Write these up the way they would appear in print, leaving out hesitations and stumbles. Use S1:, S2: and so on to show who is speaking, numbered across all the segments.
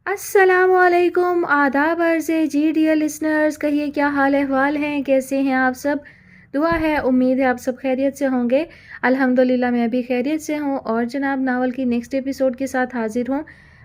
S1: السلام علیکم، آداب عرض ہے جی ڈیئر لسنرز، کہیے کیا حال احوال ہیں، کیسے ہیں آپ سب؟ دعا ہے، امید ہے آپ سب خیریت سے ہوں گے۔ الحمدللہ میں بھی خیریت سے ہوں اور جناب ناول کی نیکسٹ ایپیسوڈ کے ساتھ حاضر ہوں۔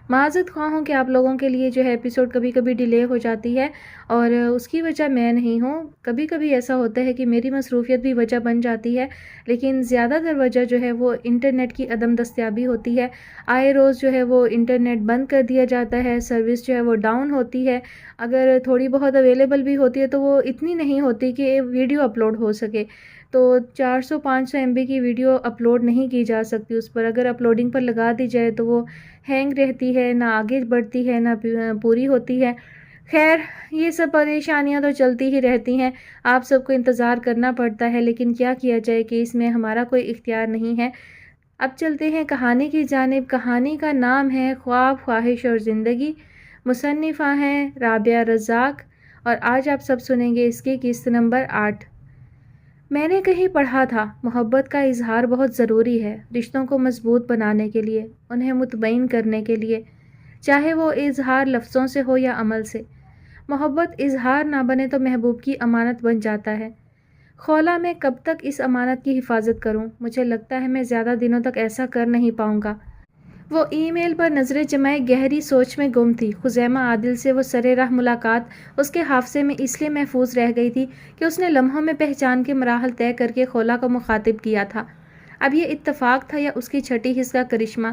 S1: معذرت خواہ ہوں کہ آپ لوگوں کے لیے جو ہے ایپیسوڈ کبھی کبھی ڈیلے ہو جاتی ہے اور اس کی وجہ میں نہیں ہوں۔ کبھی کبھی ایسا ہوتا ہے کہ میری مصروفیت بھی وجہ بن جاتی ہے، لیکن زیادہ تر وجہ جو ہے وہ انٹرنیٹ کی عدم دستیابی ہوتی ہے۔ آئے روز جو ہے وہ انٹرنیٹ بند کر دیا جاتا ہے، سروس جو ہے وہ ڈاؤن ہوتی ہے۔ اگر تھوڑی بہت اویلیبل بھی ہوتی ہے تو وہ اتنی نہیں ہوتی کہ ویڈیو اپلوڈ ہو سکے، تو 400-500 MB کی ویڈیو اپلوڈ نہیں کی جا سکتی اس پر۔ اگر اپلوڈنگ پر لگا دی جائے تو وہ ہینگ رہتی ہے، نہ آگے بڑھتی ہے نہ پوری ہوتی ہے۔ خیر، یہ سب پریشانیاں تو چلتی ہی رہتی ہیں، آپ سب کو انتظار کرنا پڑتا ہے، لیکن کیا کیا جائے کہ اس میں ہمارا کوئی اختیار نہیں ہے۔ اب چلتے ہیں کہانی کی جانب۔ کہانی کا نام ہے خواب، خواہش اور زندگی۔ مصنفہ ہیں رابعہ رزاق، اور آج آپ سب سنیں گے اس کی قسط نمبر 8۔ میں نے کہیں پڑھا تھا، محبت کا اظہار بہت ضروری ہے، رشتوں کو مضبوط بنانے کے لیے، انہیں مطمئن کرنے کے لیے، چاہے وہ اظہار لفظوں سے ہو یا عمل سے۔ محبت اظہار نہ بنے تو محبوب کی امانت بن جاتا ہے۔ خولا، میں کب تک اس امانت کی حفاظت کروں؟ مجھے لگتا ہے میں زیادہ دنوں تک ایسا کر نہیں پاؤں گا۔ وہ ای میل پر نظریں جمائے گہری سوچ میں گم تھی۔ خزیمہ عادل سے وہ سرِ راہ ملاقات اس کے حافظے میں اس لیے محفوظ رہ گئی تھی کہ اس نے لمحوں میں پہچان کے مراحل طے کر کے خولا کو مخاطب کیا تھا۔ اب یہ اتفاق تھا یا اس کی چھٹی حس کا کرشمہ،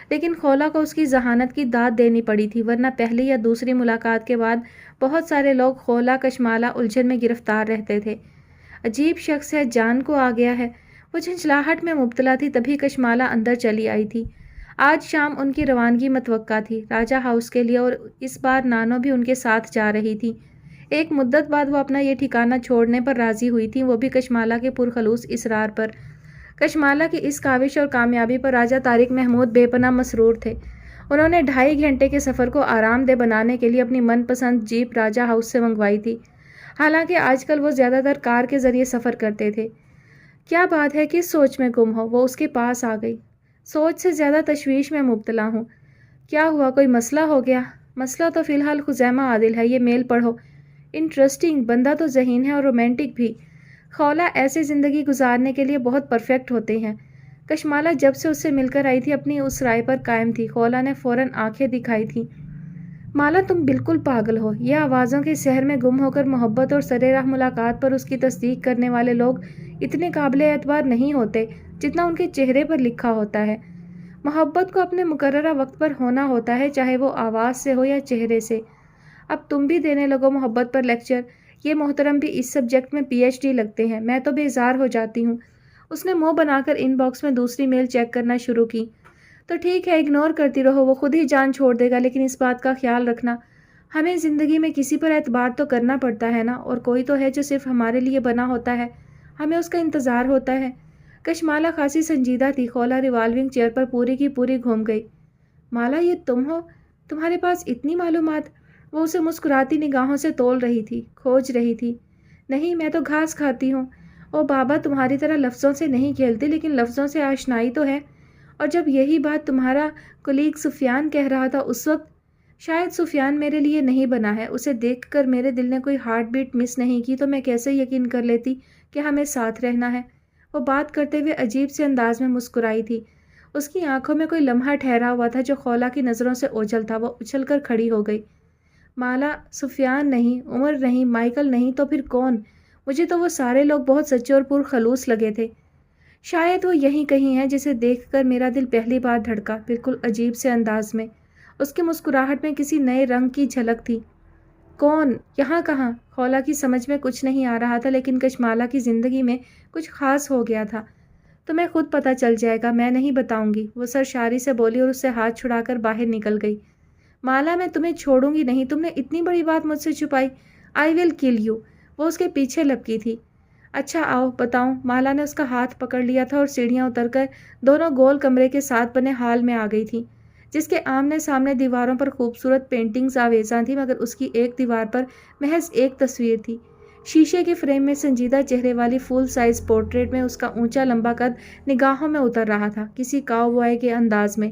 S1: لیکن خولا کو اس کی ذہانت کی داد دینی پڑی تھی، ورنہ پہلی یا دوسری ملاقات کے بعد بہت سارے لوگ خولا کشمالہ الجھن میں گرفتار رہتے تھے۔ عجیب شخص ہے، جان کو آ گیا ہے۔ وہ جھنجھلاہٹ میں مبتلا تھی، تبھی کشمالہ اندر چلی آئی تھی۔ آج شام ان کی روانگی متوقع تھی، راجہ ہاؤس کے لیے، اور اس بار نانو بھی ان کے ساتھ جا رہی تھی۔ ایک مدت بعد وہ اپنا یہ ٹھکانہ چھوڑنے پر راضی ہوئی تھی، وہ بھی کشمالہ کے پرخلوص اصرار پر۔ کشمالہ کی اس کاوش اور کامیابی پر راجہ طارق محمود بے پناہ مسرور تھے۔ انہوں نے 2.5 گھنٹے کے سفر کو آرام دہ بنانے کے لیے اپنی من پسند جیپ راجہ ہاؤس سے منگوائی تھی، حالانکہ آج کل وہ زیادہ تر کار کے ذریعے سفر کرتے تھے۔ کیا بات ہے، کس سوچ میں گم ہو؟ وہ اس کے پاس آ گئی۔ سوچ سے زیادہ تشویش میں مبتلا ہوں۔ کیا ہوا، کوئی مسئلہ ہو گیا؟ مسئلہ تو فی الحال خزیمہ عادل ہے، یہ میل پڑھو۔ انٹرسٹنگ، بندہ تو ذہین ہے اور رومانٹک بھی۔ خولا ایسے زندگی گزارنے کے لیے بہت پرفیکٹ ہوتے ہیں۔ کشمالہ جب سے اس سے مل کر آئی تھی اپنی اس رائے پر قائم تھی۔ خولا نے فوراً آنکھیں دکھائی تھیں۔ مالا، تم بالکل پاگل ہو۔ یہ آوازوں کے شہر میں گم ہو کر محبت اور سرِ راہ ملاقات پر اس کی تصدیق کرنے والے لوگ اتنے قابل اعتبار نہیں ہوتے جتنا ان کے چہرے پر لکھا ہوتا ہے۔ محبت کو اپنے مقررہ وقت پر ہونا ہوتا ہے، چاہے وہ آواز سے ہو یا چہرے سے۔ اب تم بھی دینے لگو محبت پر لیکچر۔ یہ محترم بھی اس سبجیکٹ میں PhD لگتے ہیں، میں تو بیزار ہو جاتی ہوں۔ اس نے منہ بنا کر ان باکس میں دوسری میل چیک کرنا شروع کی۔ تو ٹھیک ہے، اگنور کرتی رہو، وہ خود ہی جان چھوڑ دے گا، لیکن اس بات کا خیال رکھنا، ہمیں زندگی میں کسی پر اعتبار تو کرنا پڑتا ہے نا، اور کوئی تو ہے جو صرف ہمارے لیے بنا ہوتا ہے، ہمیں اس کا انتظار ہوتا ہے۔ کشمالہ خاصی سنجیدہ تھی۔ خولا ریوالونگ چیئر پر پوری کی پوری گھوم گئی۔ مالا، یہ تم ہو؟ تمہارے پاس اتنی معلومات؟ وہ اسے مسکراتی نگاہوں سے تول رہی تھی، کھوج رہی تھی۔ نہیں، میں تو گھاس کھاتی ہوں۔ او بابا، تمہاری طرح لفظوں سے نہیں کھیلتی، لیکن لفظوں سے آشنائی تو ہے۔ اور جب یہی بات تمہارا کولیگ سفیان کہہ رہا تھا اس وقت، شاید سفیان میرے لیے نہیں بنا ہے، اسے دیکھ کر میرے دل نے کوئی ہارٹ بیٹ مس نہیں کی تو میں کیسے یقین کر لیتی کہ ہمیں ساتھ رہنا ہے۔ وہ بات کرتے ہوئے عجیب سے انداز میں مسکرائی تھی۔ اس کی آنکھوں میں کوئی لمحہ ٹھہرا ہوا تھا جو خولا کی نظروں سے اوجھل تھا۔ وہ اچھل کر کھڑی ہو گئی۔ مالا، سفیان نہیں، عمر نہیں، مائیکل نہیں، تو پھر کون؟ مجھے تو وہ سارے لوگ بہت سچے اور پرخلوص لگے تھے۔ شاید وہ یہیں کہیں ہے، جسے دیکھ کر میرا دل پہلی بار دھڑکا، بالکل عجیب سے انداز میں۔ اس کی مسکراہٹ میں کسی نئے رنگ کی جھلک تھی۔ کون؟ یہاں کہاں؟ خولا کی سمجھ میں کچھ نہیں آ رہا تھا، لیکن کشمالہ کی زندگی میں کچھ خاص ہو گیا تھا۔ تمہیں خود پتہ چل جائے گا، میں نہیں بتاؤں گی، وہ سرشاری سے بولی اور اس سے ہاتھ چھڑا کر باہر نکل گئی۔ مالا، میں تمہیں چھوڑوں گی نہیں، تم نے اتنی بڑی بات مجھ سے چھپائی۔ آئی ول کل یو۔ وہ اس کے پیچھے لپکی تھی۔ اچھا آؤ بتاؤں۔ مالا نے اس کا ہاتھ پکڑ لیا تھا اور سیڑھیاں اتر کر دونوں گول کمرے کے ساتھ بنے ہال میں آ گئی تھی، جس کے آمنے سامنے دیواروں پر خوبصورت پینٹنگز آویزاں تھیں، مگر اس کی ایک دیوار پر محض ایک تصویر تھی۔ شیشے کے فریم میں سنجیدہ چہرے والی فل سائز پورٹریٹ میں اس کا اونچا لمبا قد نگاہوں میں اتر رہا تھا، کسی کاؤ بوائے کے انداز میں۔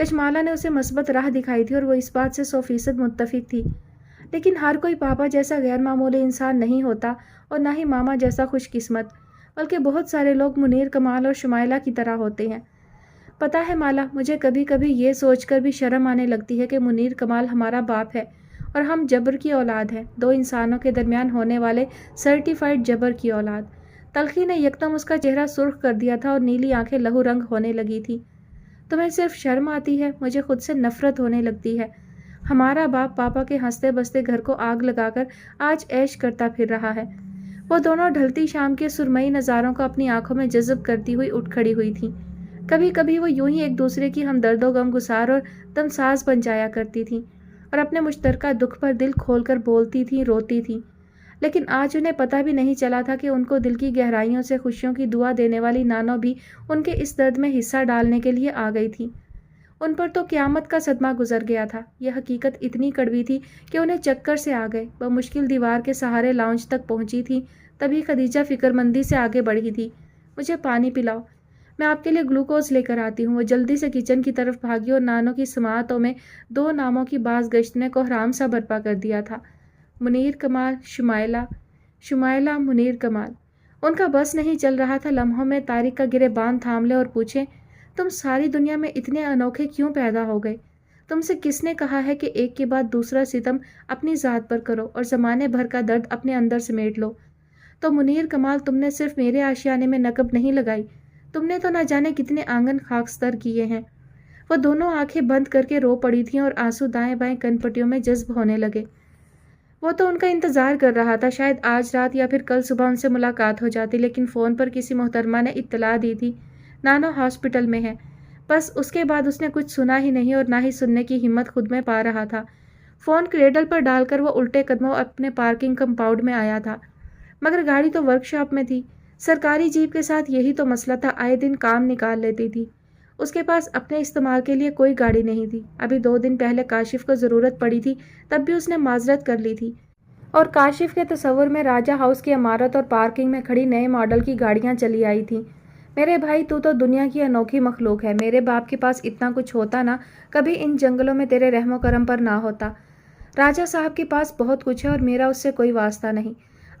S1: کشمالہ نے اسے مثبت راہ دکھائی تھی اور وہ اس بات سے 100% متفق تھی، لیکن ہر کوئی پاپا جیسا غیر معمولی انسان نہیں ہوتا اور نہ ہی ماما جیسا خوش قسمت، بلکہ بہت سارے لوگ منیر کمال اور شمائلہ کی طرح ہوتے ہیں۔ پتہ ہے مالا، مجھے کبھی کبھی یہ سوچ کر بھی شرم آنے لگتی ہے کہ منیر کمال ہمارا باپ ہے اور ہم جبر کی اولاد ہیں، دو انسانوں کے درمیان ہونے والے سرٹیفائڈ جبر کی اولاد۔ تلخی نے یکدم اس کا چہرہ سرخ کر دیا تھا اور نیلی آنکھیں لہو رنگ ہونے لگی تھی۔ تمہیں صرف شرم آتی ہے، مجھے خود سے نفرت ہونے لگتی ہے۔ ہمارا باپ پاپا کے ہنستے بستے گھر کو آگ لگا کر آج عیش کرتا پھر رہا ہے۔ وہ دونوں ڈھلتی شام کے سرمئی نظاروں کو اپنی آنکھوں میں جذب کرتی ہوئی اٹھ کھڑی ہوئی تھیں۔ کبھی کبھی وہ یوں ہی ایک دوسرے کی ہمدرد و غمگسار اور دمساز بن جایا کرتی تھیں اور اپنے مشترکہ دکھ پر دل کھول کر بولتی تھیں، روتی تھیں، لیکن آج انہیں پتہ بھی نہیں چلا تھا کہ ان کو دل کی گہرائیوں سے خوشیوں کی دعا دینے والی نانو بھی ان کے اس درد میں حصہ ڈالنے کے لیے آ گئی تھی۔ ان پر تو قیامت کا صدمہ گزر گیا تھا۔ یہ حقیقت اتنی کڑوی تھی کہ انہیں چکر سے آ گئے۔ وہ مشکل دیوار کے سہارے لاؤنج تک پہنچی تھی، تبھی خدیجہ فکر مندی سے آگے بڑھی تھی۔ مجھے پانی پلاؤ، میں آپ کے لیے گلوکوز لے کر آتی ہوں۔ وہ جلدی سے کچن کی طرف بھاگی اور نانو کی سماعتوں میں دو ناموں کی باز گشت نے کوہرام سا برپا کر دیا تھا، منیر کمال، شمائلہ، شمائلہ، منیر کمال۔ ان کا بس نہیں چل رہا تھا لمحوں میں طارق کا گریبان تھام لے اور پوچھے، تم ساری دنیا میں اتنے انوکھے کیوں پیدا ہو گئے؟ تم سے کس نے کہا ہے کہ ایک کے بعد دوسرا ستم اپنی ذات پر کرو اور زمانے بھر کا درد اپنے اندر سمیٹ لو؟ تو منیر کمال، تم نے صرف میرے آشیانے میں نقب نہیں لگائی، تم نے تو نہ جانے کتنے آنگن خاکستر کیے ہیں۔ وہ دونوں آنکھیں بند کر کے رو پڑی تھیں اور آنسو دائیں بائیں کن پٹیوں میں جذب ہونے لگے۔ وہ تو ان کا انتظار کر رہا تھا، شاید آج رات یا پھر کل صبح ان سے ملاقات ہو جاتی، لیکن فون پر کسی محترمہ نے اطلاع دی تھی نانو ہاسپٹل میں ہے۔ بس اس کے بعد اس نے کچھ سنا ہی نہیں اور نہ ہی سننے کی ہمت خود میں پا رہا تھا۔ فون کریڈل پر ڈال کر وہ الٹے قدموں اپنے پارکنگ کمپاؤنڈ میں آیا تھا، مگر گاڑی تو ورک شاپ میں تھی۔ سرکاری جیپ کے ساتھ یہی تو مسئلہ تھا، آئے دن کام نکال لیتی تھی۔ اس کے پاس اپنے استعمال کے لیے کوئی گاڑی نہیں تھی۔ ابھی 2 دن پہلے کاشف کو ضرورت پڑی تھی، تب بھی اس نے معذرت کر لی تھی، اور کاشف کے تصور میں راجہ ہاؤس کی عمارت اور پارکنگ میں کھڑی نئے ماڈل کی گاڑیاں چلی آئی تھیں۔ میرے بھائی، تو دنیا کی انوکھی مخلوق ہے۔ میرے باپ کے پاس اتنا کچھ ہوتا نا، کبھی ان جنگلوں میں تیرے رحم و کرم پر نہ ہوتا۔ راجہ صاحب کے پاس بہت کچھ ہے اور میرا اس سے کوئی واسطہ نہیں،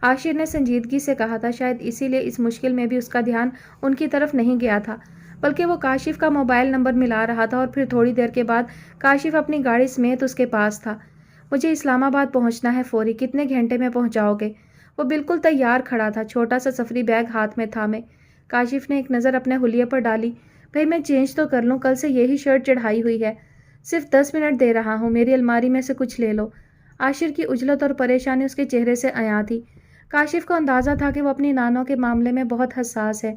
S1: عاشر نے سنجیدگی سے کہا تھا۔ شاید اسی لیے اس مشکل میں بھی اس کا دھیان ان کی طرف نہیں گیا تھا، بلکہ وہ کاشف کا موبائل نمبر ملا رہا تھا، اور پھر تھوڑی دیر کے بعد کاشف اپنی گاڑی سمیت اس کے پاس تھا۔ مجھے اسلام آباد پہنچنا ہے فوری، کتنے گھنٹے میں پہنچاؤ گے؟ وہ بالکل تیار کھڑا تھا، چھوٹا سا سفری بیگ ہاتھ میں تھامے۔ کاشف نے ایک نظر اپنے حلیے پر ڈالی۔ بھئی میں چینج تو کر لوں، کل سے یہی شرٹ چڑھائی ہوئی ہے، صرف 10 منٹ دے رہا ہوں، میری الماری میں سے کچھ لے لو۔ عاشر کی عجلت اور پریشانی اس کے چہرے سے عیاں تھی۔ کاشف کو اندازہ تھا کہ وہ اپنی نانوں کے معاملے میں بہت حساس ہے۔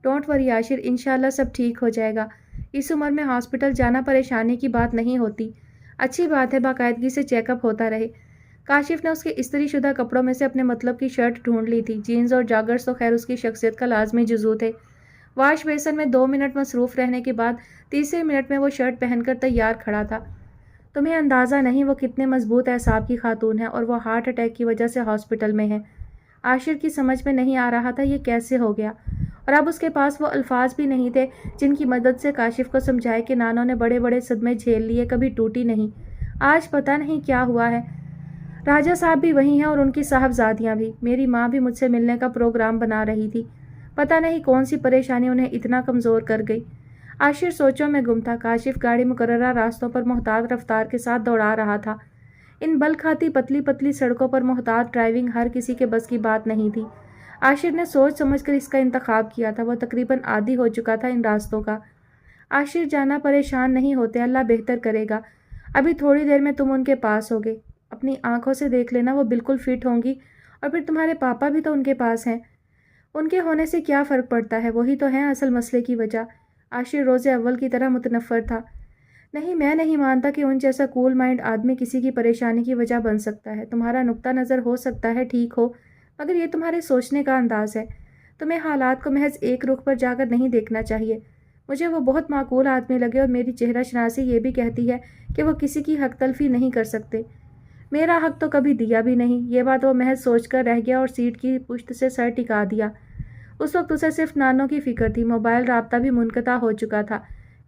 S1: ڈونٹ وری عاشر، انشاءاللہ سب ٹھیک ہو جائے گا۔ اس عمر میں ہاسپٹل جانا پریشانی کی بات نہیں ہوتی، اچھی بات ہے باقاعدگی سے چیک اپ ہوتا رہے۔ کاشف نے اس کے استری شدہ کپڑوں میں سے اپنے مطلب کی شرٹ ڈھونڈ لی تھی۔ جینز اور جاگرز تو خیر اس کی شخصیت کا لازمی جزو تھے۔ واش بیسن میں 2 منٹ مصروف رہنے کے بعد تیسرے منٹ میں وہ شرٹ پہن کر تیار کھڑا تھا۔ تمہیں اندازہ نہیں وہ کتنے مضبوط اعصاب کی خاتون ہے، اور وہ ہارٹ اٹیک کی وجہ سے ہاسپٹل میں ہے۔ عاشر کی سمجھ میں نہیں آ رہا تھا یہ کیسے ہو گیا، اور اب اس کے پاس وہ الفاظ بھی نہیں تھے جن کی مدد سے کاشف کو سمجھائے کہ نانو نے بڑے بڑے صدمے جھیل لیے، کبھی ٹوٹی نہیں۔ آج پتہ نہیں کیا ہوا ہے۔ راجہ صاحب بھی وہی ہیں اور ان کی صاحبزادیاں بھی۔ میری ماں بھی مجھ سے ملنے کا پروگرام بنا رہی تھی، پتہ نہیں کون سی پریشانی انہیں اتنا کمزور کر گئی۔ عاشر سوچوں میں گم تھا۔ کاشف گاڑی مقررہ راستوں پر محتاط رفتار کے ساتھ دوڑا رہا تھا۔ ان بل کھاتی پتلی پتلی سڑکوں پر محتاط ڈرائیونگ ہر کسی کے بس کی بات نہیں تھی۔ عاشر نے سوچ سمجھ کر اس کا انتخاب کیا تھا، وہ تقریباً عادی ہو چکا تھا ان راستوں کا۔ عاشر جانا، پریشان نہیں ہوتے، اللہ بہتر کرے گا۔ ابھی تھوڑی دیر میں تم ان کے پاس ہوگے، اپنی آنکھوں سے دیکھ لینا، وہ بالکل فٹ ہوں گی، اور پھر تمہارے پاپا بھی تو ان کے پاس ہیں۔ ان کے ہونے سے کیا فرق پڑتا ہے، وہی تو ہیں اصل مسئلے کی وجہ۔ عاشر روز اول کی طرح متنفر تھا۔ نہیں، میں نہیں مانتا کہ ان جیسا کول مائنڈ آدمی کسی کی پریشانی کی وجہ بن سکتا ہے۔ تمہارا نقطہ نظر ہو سکتا ہے ٹھیک ہو، مگر یہ تمہارے سوچنے کا انداز ہے۔ تمہیں حالات کو محض ایک رخ پر جا کر نہیں دیکھنا چاہیے۔ مجھے وہ بہت معقول آدمی لگے، اور میری چہرہ شناسی یہ بھی کہتی ہے کہ وہ کسی کی حق تلفی نہیں کر سکتے۔ میرا حق تو کبھی دیا بھی نہیں۔ یہ بات وہ محض سوچ کر رہ گیا اور سیٹ کی پشت سے سر ٹکا دیا۔ اس وقت اسے صرف نانو کی فکر تھی۔ موبائل رابطہ بھی منقطع ہو چکا تھا۔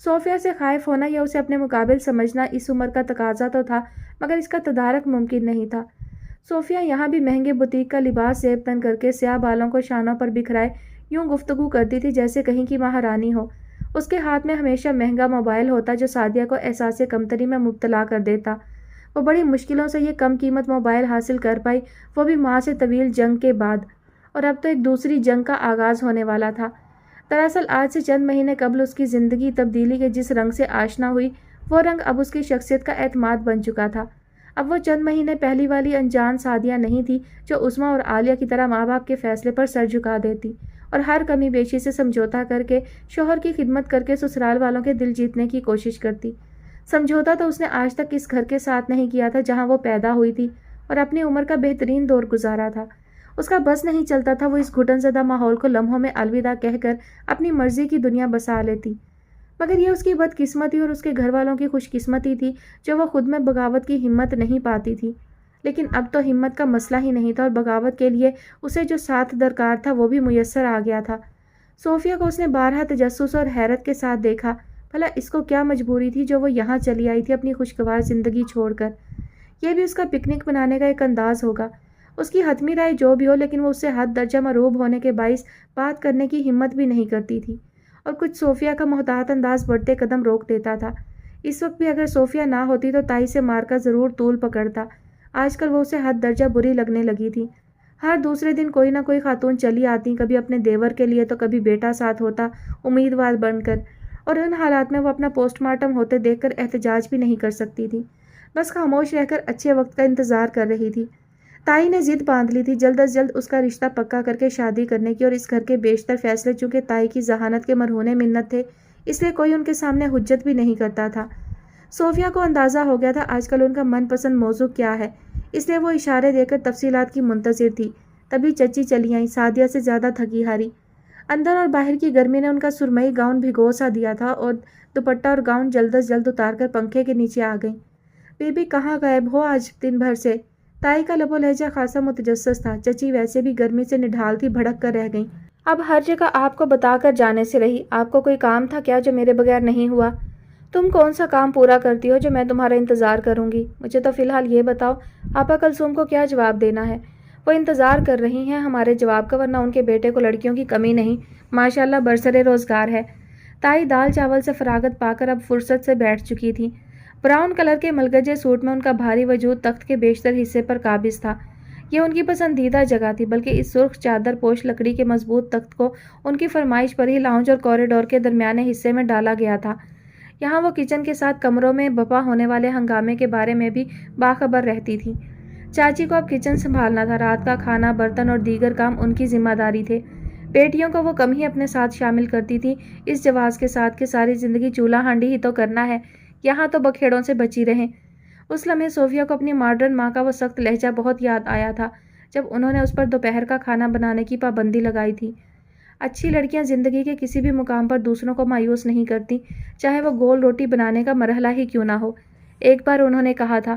S1: صوفیہ سے خائف ہونا یا اسے اپنے مقابل سمجھنا اس عمر کا تقاضا تو تھا، مگر اس کا تدارک ممکن نہیں تھا۔ صوفیہ یہاں بھی مہنگے بوتیک کا لباس زیب تن کر کے سیاہ بالوں کو شانوں پر بکھرائے یوں گفتگو کرتی تھی جیسے کہیں کی مہارانی ہو۔ اس کے ہاتھ میں ہمیشہ مہنگا موبائل ہوتا جو سعدیہ کو احساس کمتری میں مبتلا کر دیتا۔ وہ بڑی مشکلوں سے یہ کم قیمت موبائل حاصل کر پائی، وہ بھی ماں سے طویل جنگ کے بعد، اور اب تو ایک دوسری جنگ کا آغاز ہونے والا تھا۔ دراصل آج سے چند مہینے قبل اس کی زندگی تبدیلی کے جس رنگ سے آشنا ہوئی، وہ رنگ اب اس کی شخصیت کا اعتماد بن چکا تھا۔ اب وہ چند مہینے پہلی والی انجان سعدیہ نہیں تھی جو عظمیٰ اور عالیہ کی طرح ماں باپ کے فیصلے پر سر جھکا دیتی اور ہر کمی بیشی سے سمجھوتا کر کے شوہر کی خدمت کر کے سسرال والوں کے دل جیتنے کی کوشش کرتی۔ سمجھوتا تو اس نے آج تک اس گھر کے ساتھ نہیں کیا تھا جہاں وہ پیدا ہوئی تھی اور اپنی عمر کا بہترین دور گزارا تھا۔ اس کا بس نہیں چلتا تھا وہ اس گھٹن زدہ ماحول کو لمحوں میں الوداع کہہ کر اپنی مرضی کی دنیا بسا لیتی، مگر یہ اس کی بدقسمتی اور اس کے گھر والوں کی خوش قسمتی تھی جو وہ خود میں بغاوت کی ہمت نہیں پاتی تھی۔ لیکن اب تو ہمت کا مسئلہ ہی نہیں تھا اور بغاوت کے لیے اسے جو ساتھ درکار تھا وہ بھی میسر آ گیا تھا۔ صوفیہ کو اس نے بارہا تجسس اور حیرت کے ساتھ دیکھا۔ بھلا اس کو کیا مجبوری تھی جو وہ یہاں چلی آئی تھی اپنی خوشگوار زندگی چھوڑ کر؟ یہ بھی اس کا پکنک منانے کا ایک انداز ہوگا۔ اس کی حتمی رائے جو بھی ہو، لیکن وہ اس سے حد درجہ مروب ہونے کے باعث بات کرنے کی ہمت بھی نہیں کرتی تھی، اور کچھ صوفیہ کا محتاط انداز بڑھتے قدم روک دیتا تھا۔ اس وقت بھی اگر صوفیہ نہ ہوتی تو تائی سے مار کا ضرور طول پکڑتا۔ آج کل وہ اسے حد درجہ بری لگنے لگی تھی۔ ہر دوسرے دن کوئی نہ کوئی خاتون چلی آتی، کبھی اپنے دیور کے لیے تو کبھی بیٹا ساتھ ہوتا امیدوار بن کر، اور ان حالات میں وہ اپنا پوسٹ مارٹم ہوتے دیکھ کر احتجاج بھی نہیں کر سکتی تھی، بس خاموش رہ کر اچھے وقت کا انتظار کر رہی تھی۔ تائی نے ضد باندھ لی تھی جلد از جلد اس کا رشتہ پکا کر کے شادی کرنے کی، اور اس گھر کے بیشتر فیصلے چونکہ تائی کی ذہانت کے مرہون منت تھے اس لیے کوئی ان کے سامنے حجت بھی نہیں کرتا تھا۔ صوفیہ کو اندازہ ہو گیا تھا آج کل ان کا من پسند موضوع کیا ہے، اس لیے وہ اشارے دے کر تفصیلات کی منتظر تھی۔ تبھی چچی چلی آئیں، سعدیہ سے زیادہ تھکی ہاری۔ اندر اور باہر کی گرمی نے ان کا سرمئی گاؤن بھگو سا دیا تھا اور دوپٹہ اور گاؤن جلد از جلد اتار کر پنکھے کے نیچے آ گئیں۔ بی بی کہاں غائب ہو آج دن بھر سے؟ تائی کا لب و لہجہ خاصا متجسس تھا۔ چچی ویسے بھی گرمی سے نڈھال تھی، بھڑک کر رہ گئیں۔ اب ہر جگہ آپ کو بتا کر جانے سے رہی، آپ کو کوئی کام تھا کیا جو میرے بغیر نہیں ہوا؟ تم کون سا کام پورا کرتی ہو جو میں تمہارا انتظار کروں گی؟ مجھے تو فی الحال یہ بتاؤ آپا کلثوم کو کیا جواب دینا ہے؟ وہ انتظار کر رہی ہیں ہمارے جواب کا، ورنہ ان کے بیٹے کو لڑکیوں کی کمی نہیں، ماشاءاللہ برسر روزگار ہے۔ تائی دال چاول سے فراغت پا کر اب فرصت سے بیٹھ چکی تھی۔ براؤن کلر کے ملگجے سوٹ میں ان کا بھاری وجود تخت کے بیشتر حصے پر قابض تھا۔ یہ ان کی پسندیدہ جگہ تھی، بلکہ اس سرخ چادر پوش لکڑی کے مضبوط تخت کو ان کی فرمائش پر ہی لاؤنج اور کوریڈور کے درمیانے حصے میں ڈالا گیا تھا۔ یہاں وہ کچن کے ساتھ کمروں میں بپا ہونے والے ہنگامے کے بارے میں بھی باخبر رہتی تھی۔ چاچی کو اب کچن سنبھالنا تھا، رات کا کھانا، برتن اور دیگر کام ان کی ذمہ داری تھے۔ بیٹیوں کو وہ کم ہی اپنے ساتھ شامل کرتی تھی، اس جواز کے ساتھ کہ ساری زندگی چولہا ہانڈی ہی تو کرنا ہے، یہاں تو بکھیڑوں سے بچی رہیں۔ اس لمحے صوفیہ کو اپنی ماڈرن ماں کا وہ سخت لہجہ بہت یاد آیا تھا جب انہوں نے اس پر دوپہر کا کھانا بنانے کی پابندی لگائی تھی۔ اچھی لڑکیاں زندگی کے کسی بھی مقام پر دوسروں کو مایوس نہیں کرتی، چاہے وہ گول روٹی بنانے کا مرحلہ ہی کیوں نہ ہو، ایک بار انہوں نے کہا تھا۔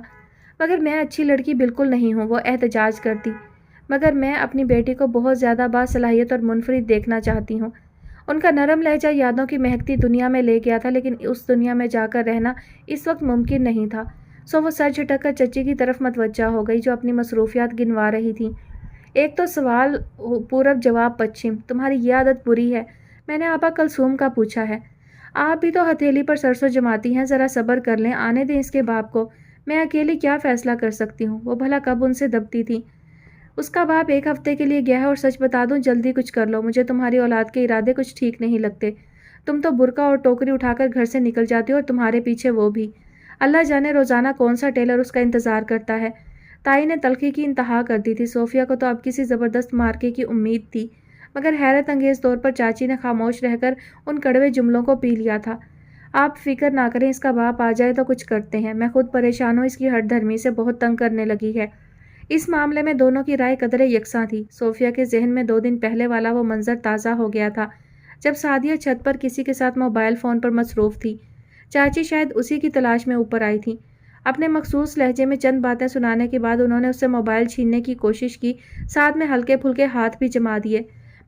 S1: مگر میں اچھی لڑکی بالکل نہیں ہوں، وہ احتجاج کرتی۔ مگر میں اپنی بیٹی کو بہت زیادہ باصلاحیت اور منفرد دیکھنا چاہتی ہوں۔ ان کا نرم لہجہ یادوں کی مہکتی دنیا میں لے گیا تھا، لیکن اس دنیا میں جا کر رہنا اس وقت ممکن نہیں تھا، سو وہ سر جھٹک کر چچی کی طرف متوجہ ہو گئی جو اپنی مصروفیات گنوا رہی تھیں۔ ایک تو سوال پورب جواب پچھم، تمہاری یہ عادت بری ہے؟ میں نے آپا کلثوم کا پوچھا ہے۔ آپ بھی تو ہتھیلی پر سرسوں جماتی ہیں، ذرا صبر کر لیں، آنے دیں اس کے باپ کو، میں اکیلی کیا فیصلہ کر سکتی ہوں؟ وہ بھلا کب ان سے دبتی تھی؟ اس کا باپ ایک ہفتے کے لیے گیا ہے، اور سچ بتا دوں جلدی کچھ کر لو، مجھے تمہاری اولاد کے ارادے کچھ ٹھیک نہیں لگتے۔ تم تو برقع اور ٹوکری اٹھا کر گھر سے نکل جاتی ہو، اور تمہارے پیچھے وہ بھی، اللہ جانے روزانہ کون سا ٹیلر اس کا انتظار کرتا ہے۔ تائی نے تلخی کی انتہا کر دی تھی۔ صوفیہ کو تو اب کسی زبردست مارکے کی امید تھی، مگر حیرت انگیز طور پر چاچی نے خاموش رہ کر ان کڑوے جملوں کو پی لیا تھا۔ آپ فکر نہ کریں، اس کا باپ آ جائے تو کچھ کرتے ہیں، میں خود پریشان ہوں، اس کی ہٹ دھرمی سے بہت تنگ کرنے لگی ہے۔ اس معاملے میں دونوں کی رائے قدرے یکساں تھی۔ صوفیہ کے ذہن میں 2 دن پہلے والا وہ منظر تازہ ہو گیا تھا جب سعدیہ چھت پر کسی کے ساتھ موبائل فون پر مصروف تھی۔ چاچی شاید اسی کی تلاش میں اوپر آئی تھی۔ اپنے مخصوص لہجے میں چند باتیں سنانے کے بعد انہوں نے اس سے موبائل چھیننے کی کوشش کی، ساتھ میں ہلکے پھلکے ہاتھ بھی جما دیے،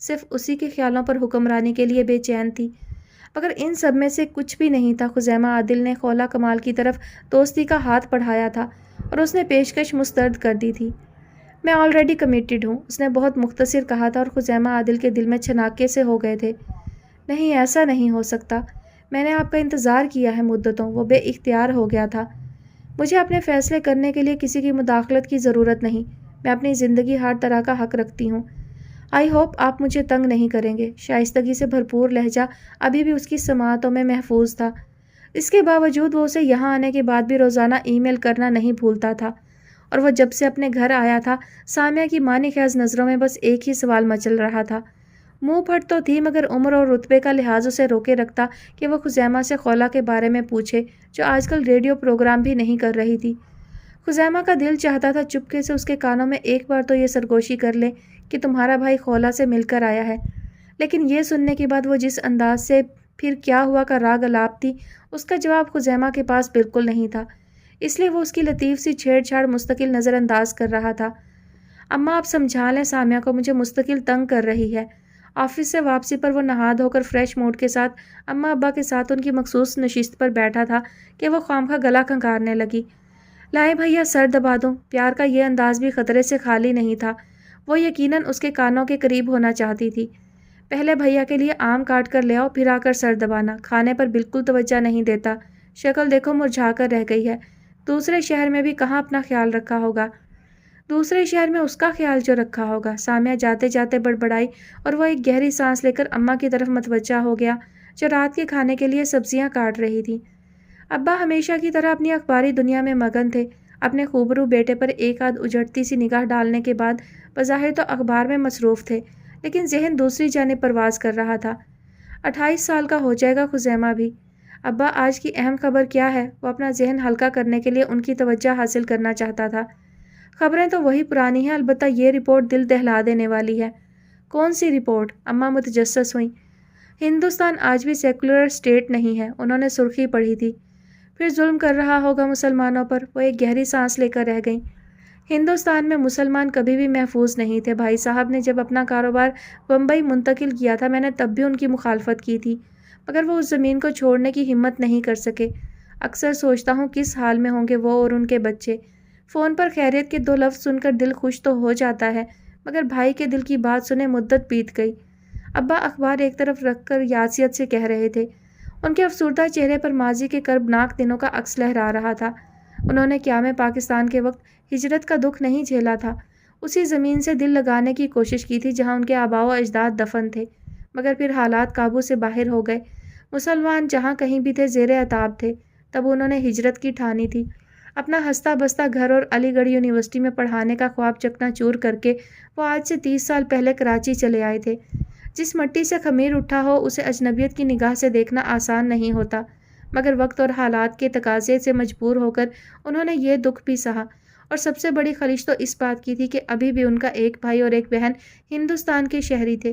S1: صرف اسی کے خیالوں پر حکمرانی کے لیے بے چین تھی، مگر ان سب میں سے کچھ بھی نہیں تھا۔ خزیمہ عادل نے خولا کمال کی طرف دوستی کا ہاتھ بڑھایا تھا اور اس نے پیشکش مسترد کر دی تھی۔ میں آلریڈی کمیٹڈ ہوں، اس نے بہت مختصر کہا تھا، اور خزیمہ عادل کے دل میں چھناکے سے ہو گئے تھے۔ نہیں، ایسا نہیں ہو سکتا، میں نے آپ کا انتظار کیا ہے مدتوں۔ وہ بے اختیار ہو گیا تھا۔ مجھے اپنے فیصلے کرنے کے لیے کسی کی مداخلت کی ضرورت نہیں، میں اپنی زندگی ہر طرح کا حق رکھتی ہوں۔ آئی ہوپ آپ مجھے تنگ نہیں کریں گے۔ شائستگی سے بھرپور لہجہ ابھی بھی اس کی سماعتوں میں محفوظ تھا۔ اس کے باوجود وہ اسے یہاں آنے کے بعد بھی روزانہ ای میل کرنا نہیں بھولتا تھا، اور وہ جب سے اپنے گھر آیا تھا سامیہ کی معنی خیز نظروں میں بس ایک ہی سوال مچل رہا تھا۔ منہ پھٹ تو تھی، مگر عمر اور رتبے کا لحاظ اسے روکے رکھتا کہ وہ خزیمہ سے خولا کے بارے میں پوچھے، جو آج کل ریڈیو پروگرام بھی نہیں کر رہی تھی۔ خزیمہ کا دل چاہتا تھا چپکے سے اس کے کانوں میں ایک بار تو یہ سرگوشی کر لے کہ تمہارا بھائی خولا سے مل کر آیا ہے، لیکن یہ سننے کے بعد وہ جس انداز سے پھر کیا ہوا کا راگ الاپ تھی، اس کا جواب خزیمہ کے پاس بالکل نہیں تھا، اس لیے وہ اس کی لطیف سی چھیڑ چھاڑ مستقل نظر انداز کر رہا تھا۔ اماں آپ سمجھا لیں سامیہ کو، مجھے مستقل تنگ کر رہی ہے۔ آفس سے واپسی پر وہ نہا دھو کر فریش موڈ کے ساتھ اماں ابا کے ساتھ ان کی مخصوص نشست پر بیٹھا تھا کہ وہ خواہ گلا کھنکارنے لگی۔ لائے بھیا سر دبا دوں۔ پیار کا یہ انداز بھی خطرے سے خالی نہیں تھا۔ وہ یقیناً اس کے کانوں کے قریب ہونا چاہتی تھی۔ پہلے بھیا کے لیے آم کاٹ کر لے آؤ، پھر آ کر سر دبانا۔ کھانے پر بالکل توجہ نہیں دیتا، شکل دیکھو مرجھا کر رہ گئی ہے۔ دوسرے شہر میں بھی کہاں اپنا خیال رکھا ہوگا؟ دوسرے شہر میں اس کا خیال جو رکھا ہوگا، سامیہ جاتے جاتے بڑبڑائی، اور وہ ایک گہری سانس لے کر اماں کی طرف متوجہ ہو گیا جو رات کے کھانے کے لیے سبزیاں کاٹ رہی تھی۔ ابا ہمیشہ کی طرح اپنی اخباری دنیا میں مگن تھے، اپنے خوبرو بیٹے پر ایک آدھ اجڑتی سی نگاہ ڈالنے کے بعد بظاہر تو اخبار میں مصروف تھے، لیکن ذہن دوسری جانب پرواز کر رہا تھا۔ 28 سال کا ہو جائے گا خزیمہ بھی۔ ابا آج کی اہم خبر کیا ہے؟ وہ اپنا ذہن ہلکا کرنے کے لیے ان کی توجہ حاصل کرنا چاہتا تھا۔ خبریں تو وہی پرانی ہیں، البتہ یہ رپورٹ دل دہلا دینے والی ہے۔ کون سی رپورٹ؟ اماں متجسس ہوئیں۔ ہندوستان آج بھی سیکولر اسٹیٹ نہیں ہے، انہوں نے سرخی پڑھی تھی۔ پھر ظلم کر رہا ہوگا مسلمانوں پر۔ وہ ایک گہری سانس لے کر رہ گئیں۔ ہندوستان میں مسلمان کبھی بھی محفوظ نہیں تھے۔ بھائی صاحب نے جب اپنا کاروبار بمبئی منتقل کیا تھا، میں نے تب بھی ان کی مخالفت کی تھی، مگر وہ اس زمین کو چھوڑنے کی ہمت نہیں کر سکے۔ اکثر سوچتا ہوں کس حال میں ہوں گے وہ اور ان کے بچے۔ فون پر خیریت کے 2 لفظ سن کر دل خوش تو ہو جاتا ہے، مگر بھائی کے دل کی بات سنے مدت بیت گئی۔ ابا اخبار ایک طرف رکھ کر یاسیت سے کہہ رہے تھے۔ ان کے افسردہ چہرے پر ماضی کے کربناک دنوں کا عکس لہرا رہا تھا۔ انہوں نے قیام پاکستان کے وقت ہجرت کا دکھ نہیں جھیلا تھا، اسی زمین سے دل لگانے کی کوشش کی تھی جہاں ان کے آباء و اجداد دفن تھے، مگر پھر حالات قابو سے باہر ہو گئے۔ مسلمان جہاں کہیں بھی تھے زیر عتاب تھے۔ تب انہوں نے ہجرت کی ٹھانی تھی۔ اپنا ہنستا بستا گھر اور علی گڑھ یونیورسٹی میں پڑھانے کا خواب چکنا چور کر کے وہ آج سے 30 سال پہلے کراچی چلے آئے تھے۔ جس مٹی سے خمیر اٹھا ہو اسے اجنبیت کی نگاہ سے دیکھنا آسان نہیں ہوتا، مگر وقت اور حالات کے تقاضے سے مجبور ہو کر انہوں نے یہ دکھ بھی سہا، اور سب سے بڑی خلش تو اس بات کی تھی کہ ابھی بھی ان کا ایک بھائی اور ایک بہن ہندوستان کے شہری تھے،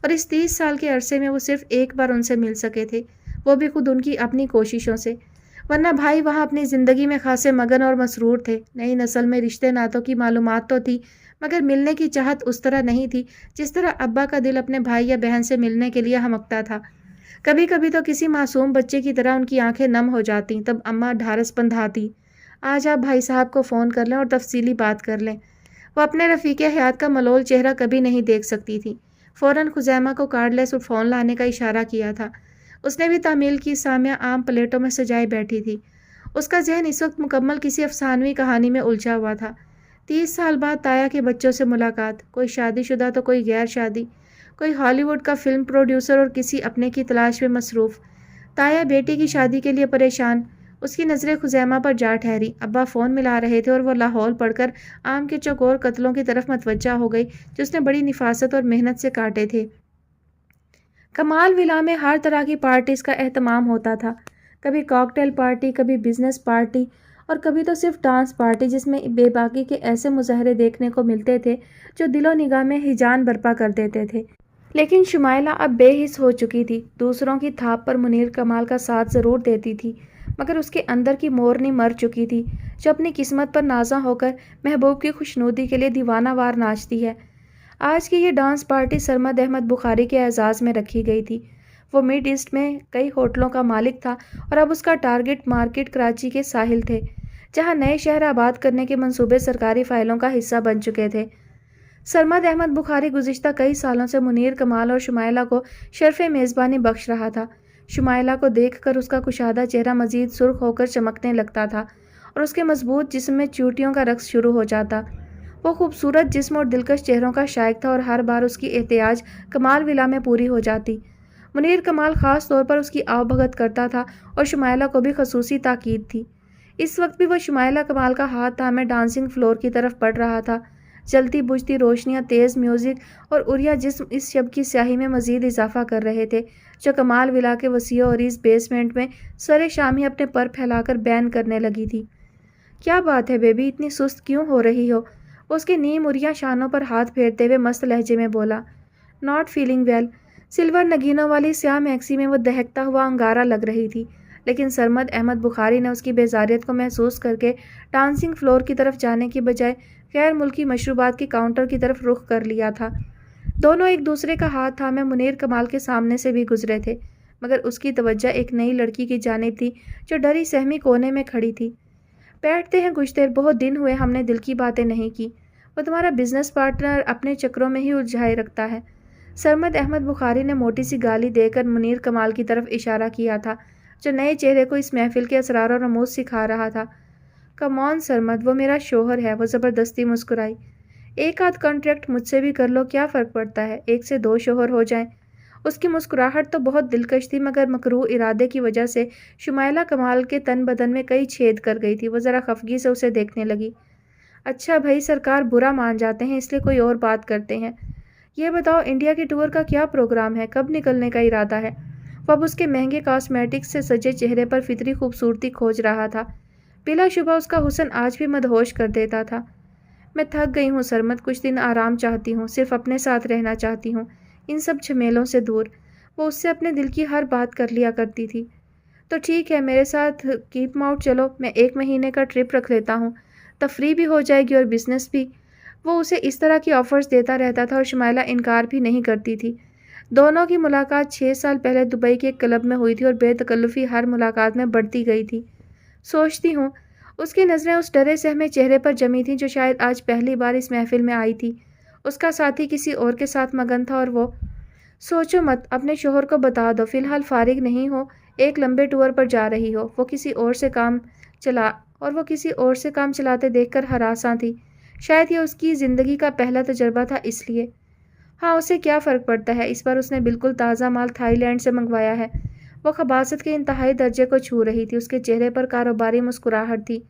S1: اور اس 30 سال کے عرصے میں وہ صرف ایک بار ان سے مل سکے تھے، وہ بھی خود ان کی اپنی کوششوں سے، ورنہ بھائی وہاں اپنی زندگی میں خاصے مگن اور مسرور تھے۔ نئی نسل میں رشتے ناتوں کی معلومات تو تھی، مگر ملنے کی چاہت اس طرح نہیں تھی جس طرح ابا کا دل اپنے بھائی یا بہن سے ملنے کے لیے ہمکتا تھا۔ کبھی کبھی تو کسی معصوم بچے کی طرح ان کی آنکھیں نم ہو جاتیں، تب اماں ڈھارس بندھاتی، آج آپ بھائی صاحب کو فون کر لیں اور تفصیلی بات کر لیں۔ وہ اپنے رفیق حیات کا ملول چہرہ کبھی نہیں دیکھ سکتی تھی۔ فوراً خزیمہ کو کارڈ لیس فون لانے کا اشارہ کیا تھا۔ اس نے بھی تعمیل کی۔ سامیہ عام پلیٹوں میں سجائے بیٹھی تھی۔ اس کا ذہن اس وقت مکمل کسی افسانوی کہانی میں الجھا ہوا تھا۔ 30 سال بعد تایا کے بچوں سے ملاقات، کوئی شادی شدہ تو کوئی غیر شادی، کوئی ہالی ووڈ کا فلم پروڈیوسر اور کسی اپنے کی تلاش میں مصروف۔ تایا بیٹی کی شادی کے لیے پریشان۔ اس کی نظریں خزیمہ پر جا ٹھہری۔ ابا فون ملا رہے تھے اور وہ لاہور پڑھ کر آم کے چوکور قتلوں کی طرف متوجہ ہو گئی جو اس نے بڑی نفاست اور محنت سے کاٹے تھے۔ کمال ولا میں ہر طرح کی پارٹیز کا اہتمام ہوتا تھا، کبھی کاکٹیل پارٹی، کبھی بزنس پارٹی، اور کبھی تو صرف ڈانس پارٹی جس میں بے باکی کے ایسے مظاہرے دیکھنے کو ملتے تھے جو دل و نگاہ میں ہیجان برپا کر دیتے تھے۔ لیکن شمائلہ اب بے حس ہو چکی تھی۔ دوسروں کی تھاپ پر منیر کمال کا ساتھ ضرور دیتی تھی، مگر اس کے اندر کی مورنی مر چکی تھی جو اپنی قسمت پر نازاں ہو کر محبوب کی خوشنودی کے لیے دیوانہ وار ناچتی ہے۔ آج کی یہ ڈانس پارٹی سرمد احمد بخاری کے اعزاز میں رکھی گئی تھی۔ وہ مڈ ایسٹ میں کئی ہوٹلوں کا مالک تھا اور اب اس کا ٹارگٹ مارکیٹ کراچی کے ساحل تھے، جہاں نئے شہر آباد کرنے کے منصوبے سرکاری فائلوں کا حصہ بن چکے تھے۔ سرمد احمد بخاری گزشتہ کئی سالوں سے منیر کمال اور شمائلہ کو شرف میزبانی بخش رہا تھا۔ شمائلہ کو دیکھ کر اس کا کشادہ چہرہ مزید سرخ ہو کر چمکنے لگتا تھا اور اس کے مضبوط جسم میں چیوٹیوں کا رقص شروع ہو جاتا۔ وہ خوبصورت جسم اور دلکش چہروں کا شائق تھا اور ہر بار اس کی احتیاج کمال ولا میں پوری ہو جاتی۔ منیر کمال خاص طور پر اس کی آؤ بھگت کرتا تھا اور شمائلہ کو بھی خصوصی تاکید تھی۔ اس وقت بھی وہ شمائلہ کمال کا ہاتھ تھامے ڈانسنگ فلور کی طرف بڑھ رہا تھا۔ جلتی بجھتی روشنیاں، تیز میوزک اور عریہ جسم اس شب کی سیاہی میں مزید اضافہ کر رہے تھے، جو کمال ولا کے وسیع و عریض بیسمنٹ میں سر شامی اپنے پر پھیلا کر بین کرنے لگی تھی۔ کیا بات ہے بیبی، اتنی سست کیوں ہو رہی ہو؟ وہ اس کے نیم عریہ شانوں پر ہاتھ پھیرتے ہوئے مست لہجے میں بولا۔ Not feeling well. سلور نگینوں والی سیاہ میکسی میں وہ دہکتا ہوا انگارہ لگ رہی تھی، لیکن سرمد احمد بخاری نے اس کی بیزاریت کو محسوس کر کے ڈانسنگ فلور کی طرف جانے کی بجائے غیر ملکی مشروبات کے کاؤنٹر کی طرف رخ کر لیا تھا۔ دونوں ایک دوسرے کا ہاتھ تھامے منیر کمال کے سامنے سے بھی گزرے تھے، مگر اس کی توجہ ایک نئی لڑکی کی جانب تھی جو ڈری سہمی کونے میں کھڑی تھی۔ بیٹھتے ہیں کچھ دیر، بہت دن ہوئے ہم نے دل کی باتیں نہیں کی۔ وہ تمہارا بزنس پارٹنر اپنے چکروں میں ہی الجھائے رکھتا ہے۔ سرمد احمد بخاری نے موٹی سی گالی دے کر منیر کمال کی طرف اشارہ کیا تھا، جو نئے چہرے کو اس محفل کے اسرار و رموز سکھا رہا تھا۔ کم آن سرمد، وہ میرا شوہر ہے۔ وہ زبردستی مسکرائی۔ ایک آدھ کانٹریکٹ مجھ سے بھی کر لو، کیا فرق پڑتا ہے، ایک سے دو شوہر ہو جائیں۔ اس کی مسکراہٹ تو بہت دلکش تھی، مگر مکروہ ارادے کی وجہ سے شمائلہ کمال کے تن بدن میں کئی چھید کر گئی تھی۔ وہ ذرا خفگی سے اسے دیکھنے لگی۔ اچھا بھائی، سرکار برا مان جاتے ہیں، اس لیے کوئی اور بات کرتے ہیں۔ یہ بتاؤ انڈیا کے ٹور کا کیا پروگرام ہے، کب نکلنے کا ارادہ ہے؟ وہ اب اس کے مہنگے کاسمیٹکس سے سجے چہرے پر فطری خوبصورتی کھوج رہا تھا۔ بلا شبہ اس کا حسن آج بھی مدہوش کر دیتا تھا۔ میں تھک گئی ہوں سرمد، کچھ دن آرام چاہتی ہوں، صرف اپنے ساتھ رہنا چاہتی ہوں، ان سب جھمیلوں سے دور۔ وہ اس سے اپنے دل کی ہر بات کر لیا کرتی تھی۔ تو ٹھیک ہے، میرے ساتھ کیپ ماؤٹ چلو، میں 1 مہینے کا ٹرپ رکھ لیتا ہوں، تفریح بھی ہو جائے گی اور بزنس بھی۔ وہ اسے اس طرح کی آفرز دیتا رہتا تھا اور شمائلہ انکار بھی نہیں کرتی تھی۔ دونوں کی ملاقات 6 سال پہلے دبئی کے ایک کلب میں ہوئی تھی اور بے تکلفی ہر ملاقات میں بڑھتی گئی تھی۔ سوچتی ہوں، اس کی نظریں اس ڈرے سہمے چہرے پر جمی تھیں جو شاید آج پہلی بار اس محفل میں آئی تھی۔ اس کا ساتھی کسی اور کے ساتھ مگن تھا اور وہ… سوچو مت، اپنے شوہر کو بتا دو فی الحال فارغ نہیں ہو، ایک لمبے ٹور پر جا رہی ہو۔ وہ کسی اور سے کام چلاتے دیکھ کر ہراساں تھی۔ شاید یہ اس کی زندگی کا پہلا تجربہ تھا، اس لیے۔ ہاں، اسے کیا فرق پڑتا ہے، اس بار اس نے بالکل تازہ مال تھائی لینڈ سے منگوایا ہے۔ وہ خباثت کے انتہائی درجے کو چھو رہی تھی، اس کے چہرے پر کاروباری مسکراہٹ تھی۔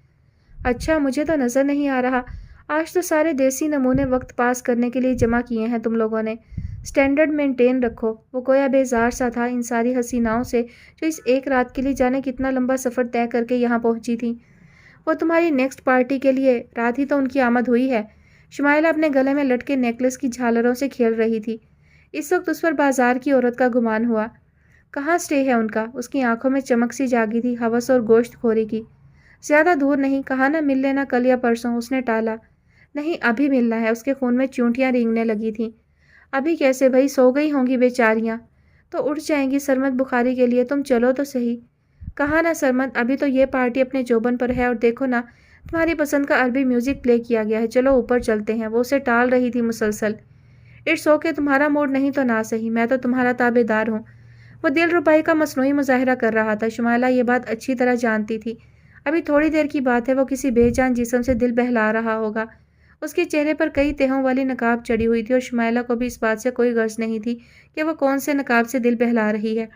S1: اچھا، مجھے تو نظر نہیں آ رہا۔ آج تو سارے دیسی نمونے وقت پاس کرنے کے لیے جمع کیے ہیں تم لوگوں نے۔ سٹینڈرڈ مینٹین رکھو۔ وہ گویا بیزار سا تھا ان ساری حسیناؤں سے جو اس ایک رات کے لیے جانے کتنا لمبا سفر طے کر کے یہاں پہنچی تھیں۔ وہ تمہاری نیکسٹ پارٹی کے لیے رات ہی تو ان کی آمد ہوئی ہے۔ شمائلہ اپنے گلے میں لٹکے نیکلس کی جھالروں سے کھیل رہی تھی۔ اس وقت اس پر بازار کی عورت کا گمان ہوا۔ کہاں سٹے ہے ان کا؟ اس کی آنکھوں میں چمک سی جاگی تھی، ہوس اور گوشت خوری کی۔ زیادہ دور نہیں، کہا نا مل لینا کل یا پرسوں، اس نے ٹالا۔ نہیں، ابھی ملنا ہے۔ اس کے خون میں چونٹیاں رینگنے لگی تھیں۔ ابھی کیسے بھائی، سو گئی ہوں گی بیچاریاں۔ تو اٹھ جائیں گی سرمد بخاری کے لیے، تم چلو تو صحیح۔ کہا نا سرمد، ابھی تو یہ پارٹی اپنے جوبن پر ہے، اور دیکھو نا تمہاری پسند کا عربی میوزک پلے کیا گیا ہے، چلو اوپر چلتے ہیں۔ وہ اسے ٹال رہی تھی مسلسل۔ اٹس اوکے، تمہارا موڈ نہیں تو نہ صحیح، میں تو تمہارا تابع دار ہوں۔ وہ دل ربائی کا مصنوعی مظاہرہ کر رہا تھا۔ شمائلہ یہ بات اچھی طرح جانتی تھی۔ ابھی تھوڑی دیر کی بات ہے، وہ کسی بے جان جسم سے دل بہلا رہا ہوگا۔ اس کے چہرے پر کئی تہوں والی نقاب چڑھی ہوئی تھی اور شمائلہ کو بھی اس بات سے کوئی غرض نہیں تھی کہ وہ کون سے نقاب سے دل بہلا رہی ہے۔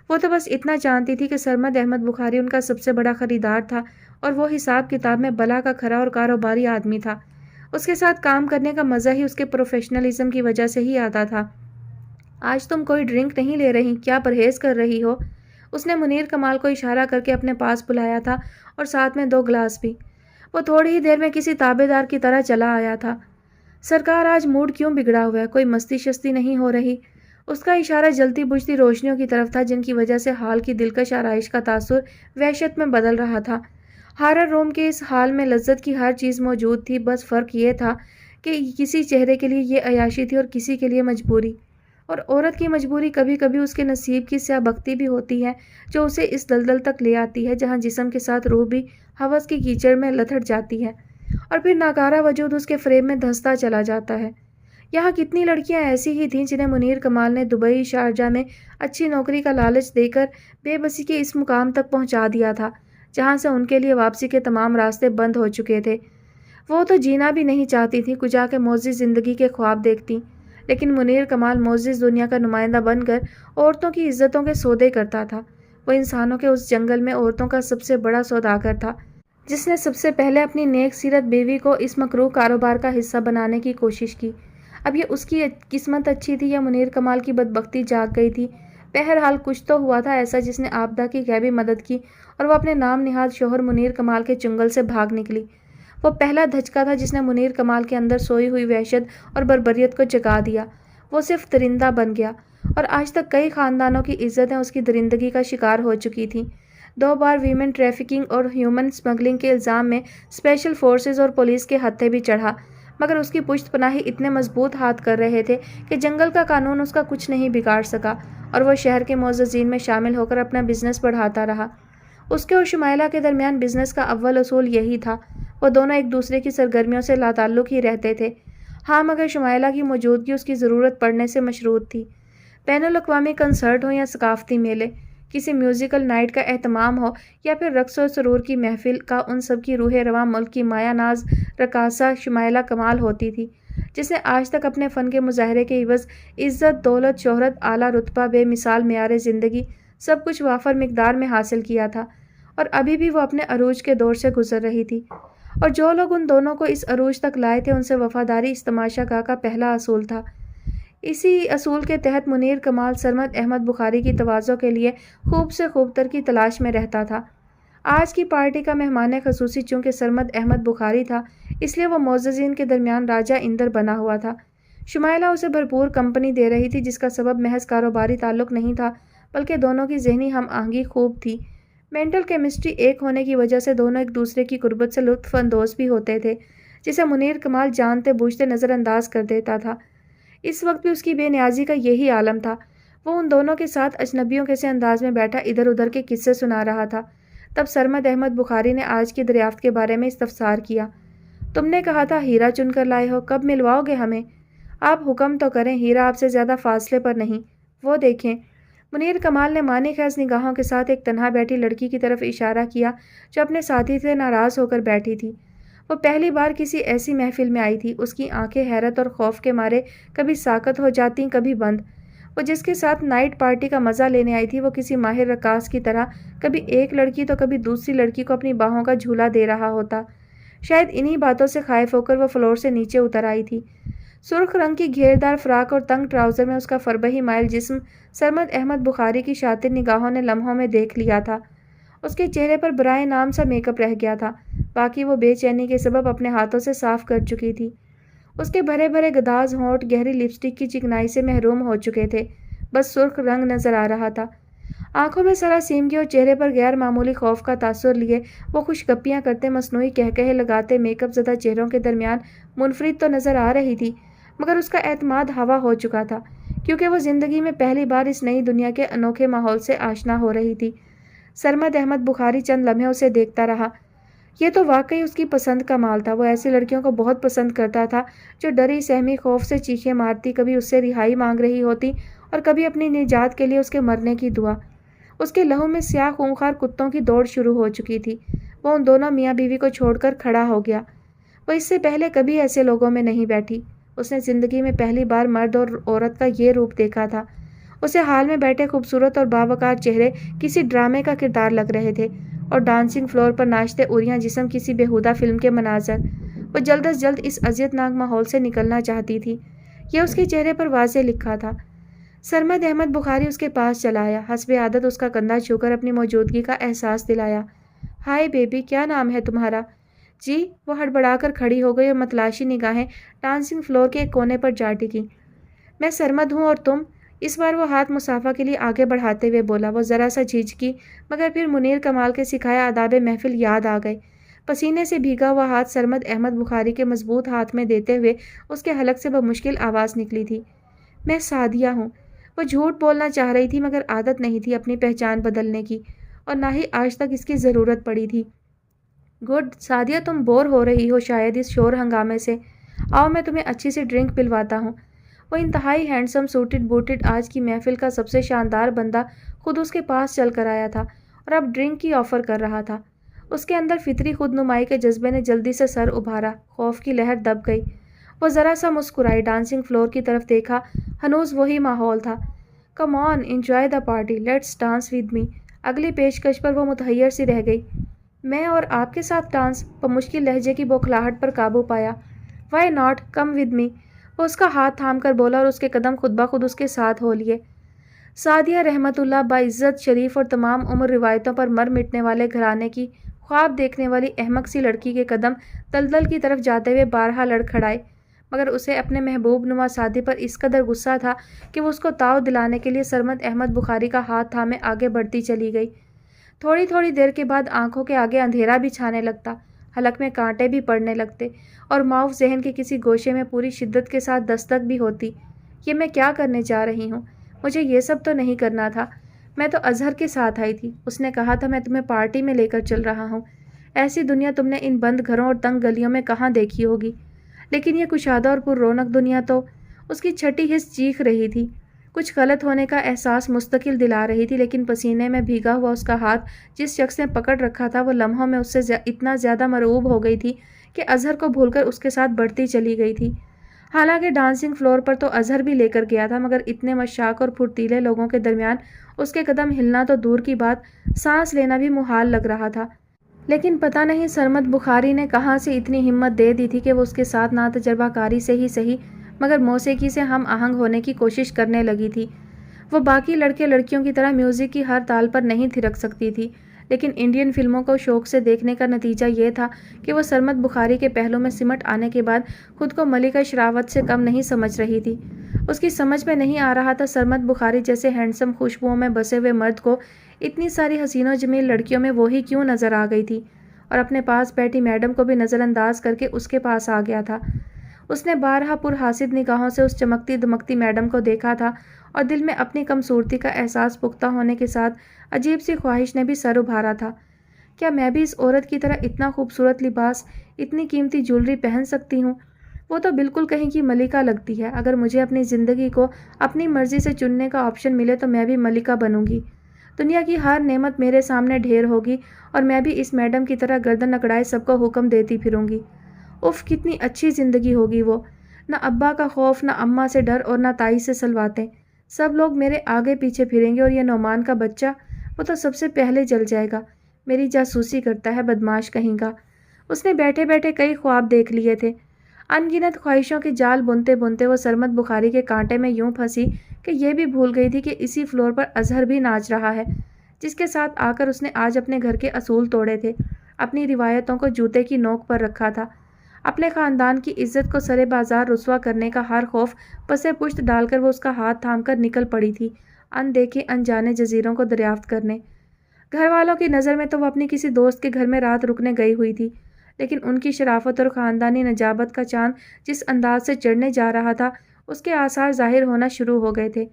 S1: وہ تو بس اتنا جانتی تھی کہ سرمد احمد بخاری ان کا سب سے بڑا خریدار تھا اور وہ حساب کتاب میں بلا کا کھرا اور کاروباری آدمی تھا۔ اس کے ساتھ کام کرنے کا مزہ ہی اس کے پروفیشنلزم کی وجہ سے ہی آتا تھا۔ آج تم کوئی ڈرنک نہیں لے رہی، کیا پرہیز کر رہی ہو؟ اس نے منیر کمال کو اشارہ کر کے اپنے پاس بلایا تھا اور ساتھ میں 2 گلاس بھی۔ وہ تھوڑی ہی دیر میں کسی تابع دار کی طرح چلا آیا تھا۔ سرکار آج موڈ کیوں بگڑا ہوا ہے، کوئی مستی شستی نہیں ہو رہی؟ اس کا اشارہ جلتی بجھتی روشنیوں کی طرف تھا جن کی وجہ سے حال کی دلکش آرائش کا تاثر وحشت میں بدل رہا تھا۔ ہارر روم کے اس حال میں لذت کی ہر چیز موجود تھی، بس فرق یہ تھا کہ کسی چہرے کے لیے یہ عیاشی تھی اور کسی کے لیے مجبوری، اور عورت کی مجبوری کبھی کبھی اس کے نصیب کی سیاہ بختی بھی ہوتی ہے جو اسے اس دلدل تک لے آتی ہے جہاں جسم کے ساتھ روح بھی ہوس کی کیچڑ میں لتھڑ جاتی ہے اور پھر ناکارہ وجود اس کے فریب میں دھنستا چلا جاتا ہے۔ یہاں کتنی لڑکیاں ایسی ہی تھیں جنہیں منیر کمال نے دبئی، شارجہ میں اچھی نوکری کا لالچ دے کر بے بسی کے اس مقام تک پہنچا دیا تھا جہاں سے ان کے لیے واپسی کے تمام راستے بند ہو چکے تھے۔ وہ تو جینا بھی نہیں چاہتی تھی، کجا کے معزز زندگی کے خواب دیکھتی، لیکن منیر کمال معزز دنیا کا نمائندہ بن کر عورتوں کی عزتوں کے سودے کرتا تھا۔ وہ انسانوں کے اس جنگل میں عورتوں کا سب سے بڑا سوداگر تھا جس نے سب سے پہلے اپنی نیک سیرت بیوی کو اس مکروہ کاروبار کا حصہ بنانے کی کوشش کی۔ اب یہ اس کی قسمت اچھی تھی یا منیر کمال کی بدبختی جاگ گئی تھی؟ بہرحال کچھ تو ہوا تھا ایسا جس نے آبدہ کی غیبی مدد کی اور وہ اپنے نام نہاد شوہر منیر کمال کے چنگل سے بھاگ نکلی۔ وہ پہلا دھچکا تھا جس نے منیر کمال کے اندر سوئی ہوئی وحشت اور بربریت کو جگا دیا۔ وہ صرف درندہ بن گیا اور آج تک کئی خاندانوں کی عزتیں اس کی درندگی کا شکار ہو چکی تھیں۔ 2 بار ویمن ٹریفکنگ اور ہیومن سمگلنگ کے الزام میں اسپیشل فورسز اور پولیس کے ہتھے بھی چڑھا، مگر اس کی پشت پناہی اتنے مضبوط ہاتھ کر رہے تھے کہ جنگل کا قانون اس کا کچھ نہیں بگاڑ سکا اور وہ شہر کے معززین میں شامل ہو کر اپنا بزنس بڑھاتا رہا۔ اس کے اور شمائلہ کے درمیان بزنس کا اول اصول یہی تھا، وہ دونوں ایک دوسرے کی سرگرمیوں سے لاتعلق ہی رہتے تھے۔ ہاں، مگر شمائلہ کی موجودگی اس کی ضرورت پڑنے سے مشروط تھی۔ بین الاقوامی کنسرٹ ہو یا ثقافتی میلے، کسی میوزیکل نائٹ کا اہتمام ہو یا پھر رقص و سرور کی محفل کا، ان سب کی روح رواں ملک کی مایہ ناز رقاصہ شمائلہ کمال ہوتی تھی، جس نے آج تک اپنے فن کے مظاہرے کے عوض عزت، دولت، شہرت، اعلیٰ رتبہ، بے مثال معیار زندگی، سب کچھ وافر مقدار میں حاصل کیا تھا، اور ابھی بھی وہ اپنے عروج کے دور سے گزر رہی تھی۔ اور جو لوگ ان دونوں کو اس عروج تک لائے تھے ان سے وفاداری اس تماشا گاہ کا پہلا اصول تھا۔ اسی اصول کے تحت منیر کمال سرمد احمد بخاری کی تواضع کے لیے خوب سے خوب تر کی تلاش میں رہتا تھا۔ آج کی پارٹی کا مہمان خصوصی چونکہ سرمد احمد بخاری تھا، اس لیے وہ معززین کے درمیان راجہ اندر بنا ہوا تھا۔ شمائلہ اسے بھرپور کمپنی دے رہی تھی جس کا سبب محض کاروباری تعلق نہیں تھا بلکہ دونوں کی ذہنی ہم آہنگی خوب تھی۔ مینٹل کیمسٹری ایک ہونے کی وجہ سے دونوں ایک دوسرے کی قربت سے لطف اندوز بھی ہوتے تھے، جسے منیر کمال جانتے بوجھتے نظر انداز کر دیتا تھا۔ اس وقت بھی اس کی بے نیازی کا یہی عالم تھا۔ وہ ان دونوں کے ساتھ اجنبیوں کے سے انداز میں بیٹھا ادھر ادھر کے قصے سنا رہا تھا۔ تب سرمد احمد بخاری نے آج کی دریافت کے بارے میں استفسار کیا۔ تم نے کہا تھا ہیرا چن کر لائے ہو، کب ملواؤ گے ہمیں؟ آپ حکم تو کریں، ہیرا آپ سے زیادہ فاصلے پر نہیں، وہ دیکھیں۔ منیر کمال نے معنی خیز نگاہوں کے ساتھ ایک تنہا بیٹھی لڑکی کی طرف اشارہ کیا جو اپنے ساتھی سے ناراض ہو کر بیٹھی تھی۔ وہ پہلی بار کسی ایسی محفل میں آئی تھی، اس کی آنکھیں حیرت اور خوف کے مارے کبھی ساکت ہو جاتی، کبھی بند۔ وہ جس کے ساتھ نائٹ پارٹی کا مزہ لینے آئی تھی وہ کسی ماہر رقاص کی طرح کبھی ایک لڑکی تو کبھی دوسری لڑکی کو اپنی باہوں کا جھولا دے رہا ہوتا۔ شاید انہی باتوں سے خائف ہو کر وہ فلور سے نیچے اتر آئی تھی۔ سرخ رنگ کی گھیردار فراک اور تنگ ٹراؤزر میں اس کا فربہی مائل جسم سرمد احمد بخاری کی شاطر نگاہوں نے لمحوں میں دیکھ لیا تھا۔ اس کے چہرے پر برائے نام سا میک اپ رہ گیا تھا، باقی وہ بے چینی کے سبب اپنے ہاتھوں سے صاف کر چکی تھی۔ اس کے بھرے بھرے گداز ہونٹ گہری لپسٹک کی چکنائی سے محروم ہو چکے تھے، بس سرخ رنگ نظر آ رہا تھا۔ آنکھوں میں سراسیمگی اور چہرے پر غیر معمولی خوف کا تاثر لیے وہ خوش گپیاں کرتے، مصنوعی قہقہے لگاتے میک اپ زدہ چہروں کے درمیان منفرد تو نظر آ رہی تھی، مگر اس کا اعتماد ہوا ہو چکا تھا، کیونکہ وہ زندگی میں پہلی بار اس نئی دنیا کے انوکھے ماحول سے آشنا ہو رہی تھی۔ سرمد احمد بخاری چند لمحے اسے دیکھتا رہا۔ یہ تو واقعی اس کی پسند کا مال تھا۔ وہ ایسی لڑکیوں کو بہت پسند کرتا تھا جو ڈری سہمی خوف سے چیخیں مارتی، کبھی اس سے رہائی مانگ رہی ہوتی اور کبھی اپنی نجات کے لیے اس کے مرنے کی دعا۔ اس کے لہو میں سیاہ خونخوار کتوں کی دوڑ شروع ہو چکی تھی۔ وہ ان دونوں میاں بیوی کو چھوڑ کر کھڑا ہو گیا۔ وہ اس سے پہلے کبھی ایسے لوگوں میں نہیں بیٹھی۔ اس نے زندگی میں پہلی بار مرد اور عورت کا یہ روپ دیکھا تھا۔ اسے حال میں بیٹھے خوبصورت اور باوقار چہرے کسی ڈرامے کا کردار لگ رہے تھے، اور ڈانسنگ فلور پر ناچتے عریاں جسم کسی بیہودہ فلم کے مناظر۔ وہ جلد از جلد اس اذیت ناک ماحول سے نکلنا چاہتی تھی، یہ اس کے چہرے پر واضح لکھا تھا۔ سرمد احمد بخاری اس کے پاس چلا آیا، حسب عادت اس کا کندھا چھو کر اپنی موجودگی کا احساس دلایا۔ ہائے بیبی، کیا نام ہے تمہارا؟ جی، وہ ہڑبڑا کر کھڑی ہو گئی اور متلاشی نگاہیں ڈانسنگ فلور کے ایک کونے پر جا ٹکی۔ میں سرمد ہوں، اور تم؟ اس بار وہ ہاتھ مصافحہ کے لیے آگے بڑھاتے ہوئے بولا۔ وہ ذرا سا جھجکی، مگر پھر منیر کمال کے سکھائے آداب محفل یاد آ گئے۔ پسینے سے بھیگا ہوا ہاتھ سرمد احمد بخاری کے مضبوط ہاتھ میں دیتے ہوئے اس کے حلق سے بمشکل آواز نکلی تھی، میں سعدیہ ہوں۔ وہ جھوٹ بولنا چاہ رہی تھی مگر عادت نہیں تھی اپنی پہچان بدلنے کی، اور نہ ہی آج تک اس کی ضرورت پڑی تھی۔ گڈ سعدیہ، تم بور ہو رہی ہو شاید اس شور ہنگامے سے، آؤ میں تمہیں اچھی سی ڈرنک پلواتا ہوں۔ وہ انتہائی ہینڈسم سوٹڈ بوٹڈ آج کی محفل کا سب سے شاندار بندہ خود اس کے پاس چل کر آیا تھا اور اب ڈرنک کی آفر کر رہا تھا۔ اس کے اندر فطری خود نمائی کے جذبے نے جلدی سے سر ابھارا، خوف کی لہر دب گئی۔ وہ ذرا سا مسکرائی، ڈانسنگ فلور کی طرف دیکھا، ہنوز وہی ماحول تھا۔ Come on enjoy the party, let's dance with me. اگلی پیشکش پر وہ متحیر سی رہ گئی۔ میں اور آپ کے ساتھ ڈانس؟ بمشکل لہجے کی بوکھلاہٹ پر قابو پایا۔ Why not, come with me, وہ اس کا ہاتھ تھام کر بولا اور اس کے قدم خود بخود اس کے ساتھ ہو لیے۔ سعدیہ رحمت اللہ باعزت، شریف اور تمام عمر روایتوں پر مر مٹنے والے گھرانے کی خواب دیکھنے والی احمق سی لڑکی کے قدم دلدل کی طرف جاتے ہوئے بارہا لڑ کھڑائے، مگر اسے اپنے محبوب نما ساتھی پر اس قدر غصہ تھا کہ وہ اس کو تاؤ دلانے کے لیے سرمد احمد بخاری کا ہاتھ تھامے آگے بڑھتی چلی گئی۔ تھوڑی تھوڑی دیر کے بعد آنکھوں کے آگے اندھیرا بھی چھانے لگتا، حلق میں کانٹے بھی پڑنے لگتے اور معاف ذہن کے کسی گوشے میں پوری شدت کے ساتھ دستک بھی ہوتی۔ یہ میں کیا کرنے جا رہی ہوں؟ مجھے یہ سب تو نہیں کرنا تھا۔ میں تو اظہر کے ساتھ آئی تھی، اس نے کہا تھا میں تمہیں پارٹی میں لے کر چل رہا ہوں۔ ایسی دنیا تم نے ان بند گھروں اور تنگ گلیوں میں کہاں دیکھی ہوگی؟ لیکن یہ کشادہ اور پر رونق دنیا تو… اس کی چھٹی حس چیخ رہی تھی، کچھ غلط ہونے کا احساس مستقل دلا رہی تھی، لیکن پسینے میں بھیگا ہوا اس کا ہاتھ جس شخص نے پکڑ رکھا تھا وہ لمحوں میں اس سے اتنا زیادہ مرعوب ہو گئی تھی کہ اظہر کو بھول کر اس کے ساتھ بڑھتی چلی گئی تھی۔ حالانکہ ڈانسنگ فلور پر تو اظہر بھی لے کر گیا تھا، مگر اتنے مشاق اور پھرتیلے لوگوں کے درمیان اس کے قدم ہلنا تو دور کی بات، سانس لینا بھی محال لگ رہا تھا۔ لیکن پتہ نہیں سرمد بخاری نے کہاں سے اتنی ہمت دے دی تھی کہ وہ اس کے ساتھ نا تجربہ کاری سے ہی صحیح مگر موسیقی سے ہم آہنگ ہونے کی کوشش کرنے لگی تھی۔ وہ باقی لڑکے لڑکیوں کی طرح میوزک کی ہر تال پر نہیں تھرک سکتی تھی، لیکن انڈین فلموں کو شوق سے دیکھنے کا نتیجہ یہ تھا کہ وہ سرمد بخاری کے پہلو میں سمٹ آنے کے بعد خود کو ملکہ شراوت سے کم نہیں سمجھ رہی تھی۔ اس کی سمجھ میں نہیں آ رہا تھا سرمد بخاری جیسے ہینڈسم خوشبوؤں میں بسے ہوئے مرد کو اتنی ساری حسین و جمیل لڑکیوں میں وہی کیوں نظر آ گئی تھی، اور اپنے پاس بیٹھی میڈم کو بھی نظر انداز کر کے اس کے پاس آ گیا تھا۔ اس نے بارہا پرحاسد نگاہوں سے اس چمکتی دمکتی میڈم کو دیکھا تھا، اور دل میں اپنی کمصورتی کا احساس پختہ ہونے کے ساتھ عجیب سی خواہش نے بھی سر ابھارا تھا، کیا میں بھی اس عورت کی طرح اتنا خوبصورت لباس، اتنی قیمتی جولری پہن سکتی ہوں؟ وہ تو بالکل کہیں کی ملکہ لگتی ہے۔ اگر مجھے اپنی زندگی کو اپنی مرضی سے چننے کا آپشن ملے تو میں بھی ملکہ بنوں گی۔ دنیا کی ہر نعمت میرے سامنے ڈھیر ہوگی اور میں بھی اس میڈم کی طرح گردن اکڑائے سب کو حکم دیتی پھروں گی۔ اف، کتنی اچھی زندگی ہوگی وہ، نہ ابا کا خوف، نہ اماں سے ڈر اور نہ تائی سے سلواتیں۔ سب لوگ میرے آگے پیچھے پھریں گے اور یہ نعمان کا بچہ، وہ تو سب سے پہلے جل جائے گا، میری جاسوسی کرتا ہے بدماش کہیں کا۔ اس نے بیٹھے بیٹھے کئی خواب دیکھ لیے تھے۔ ان گنت خواہشوں کے جال بنتے بنتے وہ سرمد بخاری کے کانٹے میں یوں پھنسی کہ یہ بھی بھول گئی تھی کہ اسی فلور پر اظہر بھی ناچ رہا ہے، جس کے ساتھ آ کر اس نے آج اپنے گھر کے اصول توڑے تھے، اپنی روایتوں کو جوتے کی نوک پر رکھا تھا، اپنے خاندان کی عزت کو سرے بازار رسوا کرنے کا ہر خوف پسے پشت ڈال کر وہ اس کا ہاتھ تھام کر نکل پڑی تھی ان دیکھے انجانے جزیروں کو دریافت کرنے۔ گھر والوں کی نظر میں تو وہ اپنی کسی دوست کے گھر میں رات رکنے گئی ہوئی تھی، لیکن ان کی شرافت اور خاندانی نجابت کا چاند جس انداز سے چڑھنے جا رہا تھا اس کے آثار ظاہر ہونا شروع ہو گئے تھے۔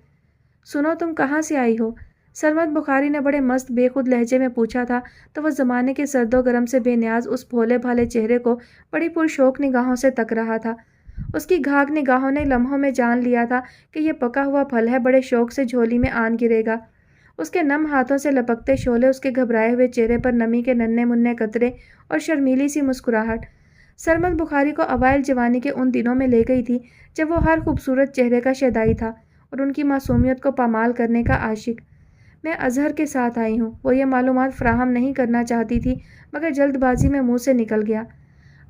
S1: سنو، تم کہاں سے آئی ہو؟ سرمد بخاری نے بڑے مست بے خود لہجے میں پوچھا تھا تو وہ زمانے کے سرد و گرم سے بے نیاز اس بھولے بھالے چہرے کو بڑی پرشوق نگاہوں سے تک رہا تھا۔ اس کی گھاگ نگاہوں نے لمحوں میں جان لیا تھا کہ یہ پکا ہوا پھل ہے، بڑے شوق سے جھولی میں آن گرے گا۔ اس کے نم ہاتھوں سے لپکتے شعلے، اس کے گھبرائے ہوئے چہرے پر نمی کے ننھے منھے قطرے اور شرمیلی سی مسکراہٹ سرمد بخاری کو اوائل جوانی کے ان دنوں میں لے گئی تھی جب وہ ہر خوبصورت چہرے کا شیدائی تھا اور ان کی معصومیت کو پامال کرنے کا عاشق۔ میں اظہر کے ساتھ آئی ہوں، وہ یہ معلومات فراہم نہیں کرنا چاہتی تھی مگر جلد بازی میں منہ سے نکل گیا۔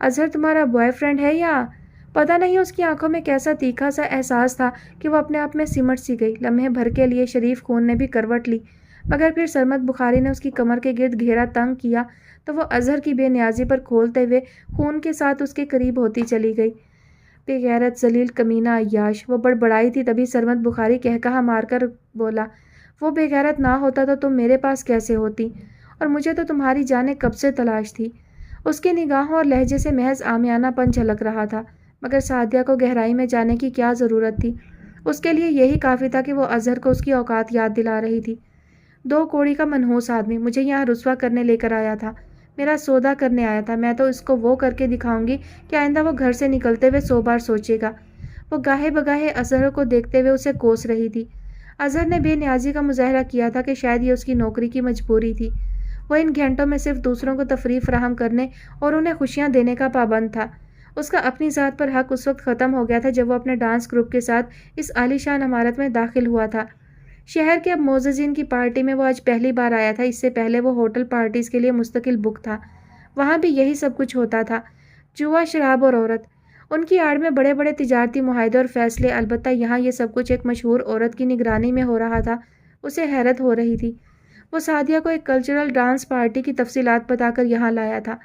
S1: اظہر تمہارا بوائے فرینڈ ہے یا… پتہ نہیں اس کی آنکھوں میں کیسا تیکھا سا احساس تھا کہ وہ اپنے آپ میں سمٹ سی گئی۔ لمحے بھر کے لیے شریف خون نے بھی کروٹ لی، مگر پھر سرمد بخاری نے اس کی کمر کے گرد گھیرا تنگ کیا تو وہ اظہر کی بے نیازی پر کھولتے ہوئے خون کے ساتھ اس کے قریب ہوتی چلی گئی۔ بے غیرت، ذلیل، کمینہ، عیاش، وہ بڑبڑائی تھی، تبھی سرمد بخاری قہقہا مار کر بولا، وہ بے غیرت نہ ہوتا تو تم میرے پاس کیسے ہوتی، اور مجھے تو تمہاری جانیں کب سے تلاش تھی۔ اس کی نگاہوں اور لہجے سے محض عامیانہ پن جھلک رہا تھا، مگر سعدیہ کو گہرائی میں جانے کی کیا ضرورت تھی؟ اس کے لیے یہی کافی تھا کہ وہ اظہر کو اس کی اوقات یاد دلا رہی تھی۔ دو کوڑی کا منحوس آدمی مجھے یہاں رسوا کرنے لے کر آیا تھا، میرا سودا کرنے آیا تھا، میں تو اس کو وہ کر کے دکھاؤں گی کہ آئندہ وہ گھر سے نکلتے ہوئے 100 بار سوچے گا۔ وہ گاہے بگاہے اظہر کو دیکھتے ہوئے اسے کوس رہی تھی۔ اظہر نے بے نیازی کا مظاہرہ کیا تھا کہ شاید یہ اس کی نوکری کی مجبوری تھی۔ وہ ان گھنٹوں میں صرف دوسروں کو تفریح فراہم کرنے اور انہیں خوشیاں دینے کا پابند تھا۔ اس کا اپنی ذات پر حق اس وقت ختم ہو گیا تھا جب وہ اپنے ڈانس گروپ کے ساتھ اس عالی شان عمارت میں داخل ہوا تھا۔ شہر کے اب معززین کی پارٹی میں وہ آج پہلی بار آیا تھا، اس سے پہلے وہ ہوٹل پارٹیز کے لیے مستقل بک تھا۔ وہاں بھی یہی سب کچھ ہوتا تھا، جوا، شراب اور عورت۔ ان کی آڑ میں بڑے بڑے تجارتی معاہدے اور فیصلے، البتہ یہاں یہ سب کچھ ایک مشہور عورت کی نگرانی میں ہو رہا تھا۔ اسے حیرت ہو رہی تھی۔ وہ سعدیہ کو ایک کلچرل ڈانس پارٹی کی تفصیلات بتا کر یہاں لایا تھا۔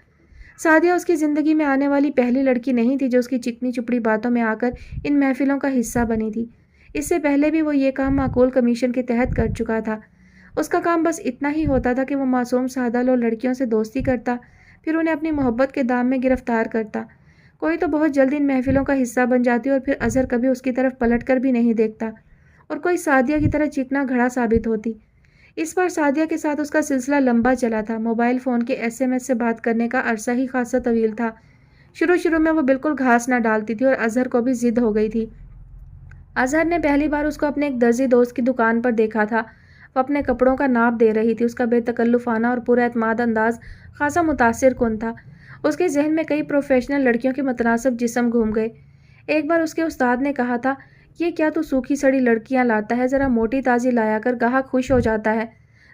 S1: سعدیہ اس کی زندگی میں آنے والی پہلی لڑکی نہیں تھی جو اس کی چکنی چپڑی باتوں میں آ کر ان محفلوں کا حصہ بنی تھی۔ اس سے پہلے بھی وہ یہ کام معقول کمیشن کے تحت کر چکا تھا۔ اس کا کام بس اتنا ہی ہوتا تھا کہ وہ معصوم سادہ لو لڑکیوں سے دوستی کرتا، پھر انہیں اپنی محبت کے دام میں گرفتار کرتا۔ کوئی تو بہت جلد ان محفلوں کا حصہ بن جاتی اور پھر اظہر کبھی اس کی طرف پلٹ کر بھی نہیں دیکھتا، اور کوئی سعدیہ کی طرح چکنا گھڑا ثابت ہوتی۔ اس بار سعدیہ کے ساتھ اس کا سلسلہ لمبا چلا تھا۔ موبائل فون کے SMS سے بات کرنے کا عرصہ ہی خاصا طویل تھا۔ شروع میں وہ بالکل گھاس نہ ڈالتی تھی اور اظہر کو بھی ضد ہو گئی تھی۔ اظہر نے پہلی بار اس کو اپنے ایک درزی دوست کی دکان پر دیکھا تھا۔ وہ اپنے کپڑوں کا ناپ دے رہی تھی۔ اس کا بے تکلفانہ اور پورا اعتماد انداز خاصا متاثر کن تھا۔ اس کے ذہن میں کئی پروفیشنل لڑکیوں کے متناسب جسم گھوم گئے۔ ایک بار اس کے استاد نے کہا تھا، یہ کیا تو سوکھی سڑی لڑکیاں لاتا ہے، ذرا موٹی تازی لایا کر، گاہک خوش ہو جاتا ہے۔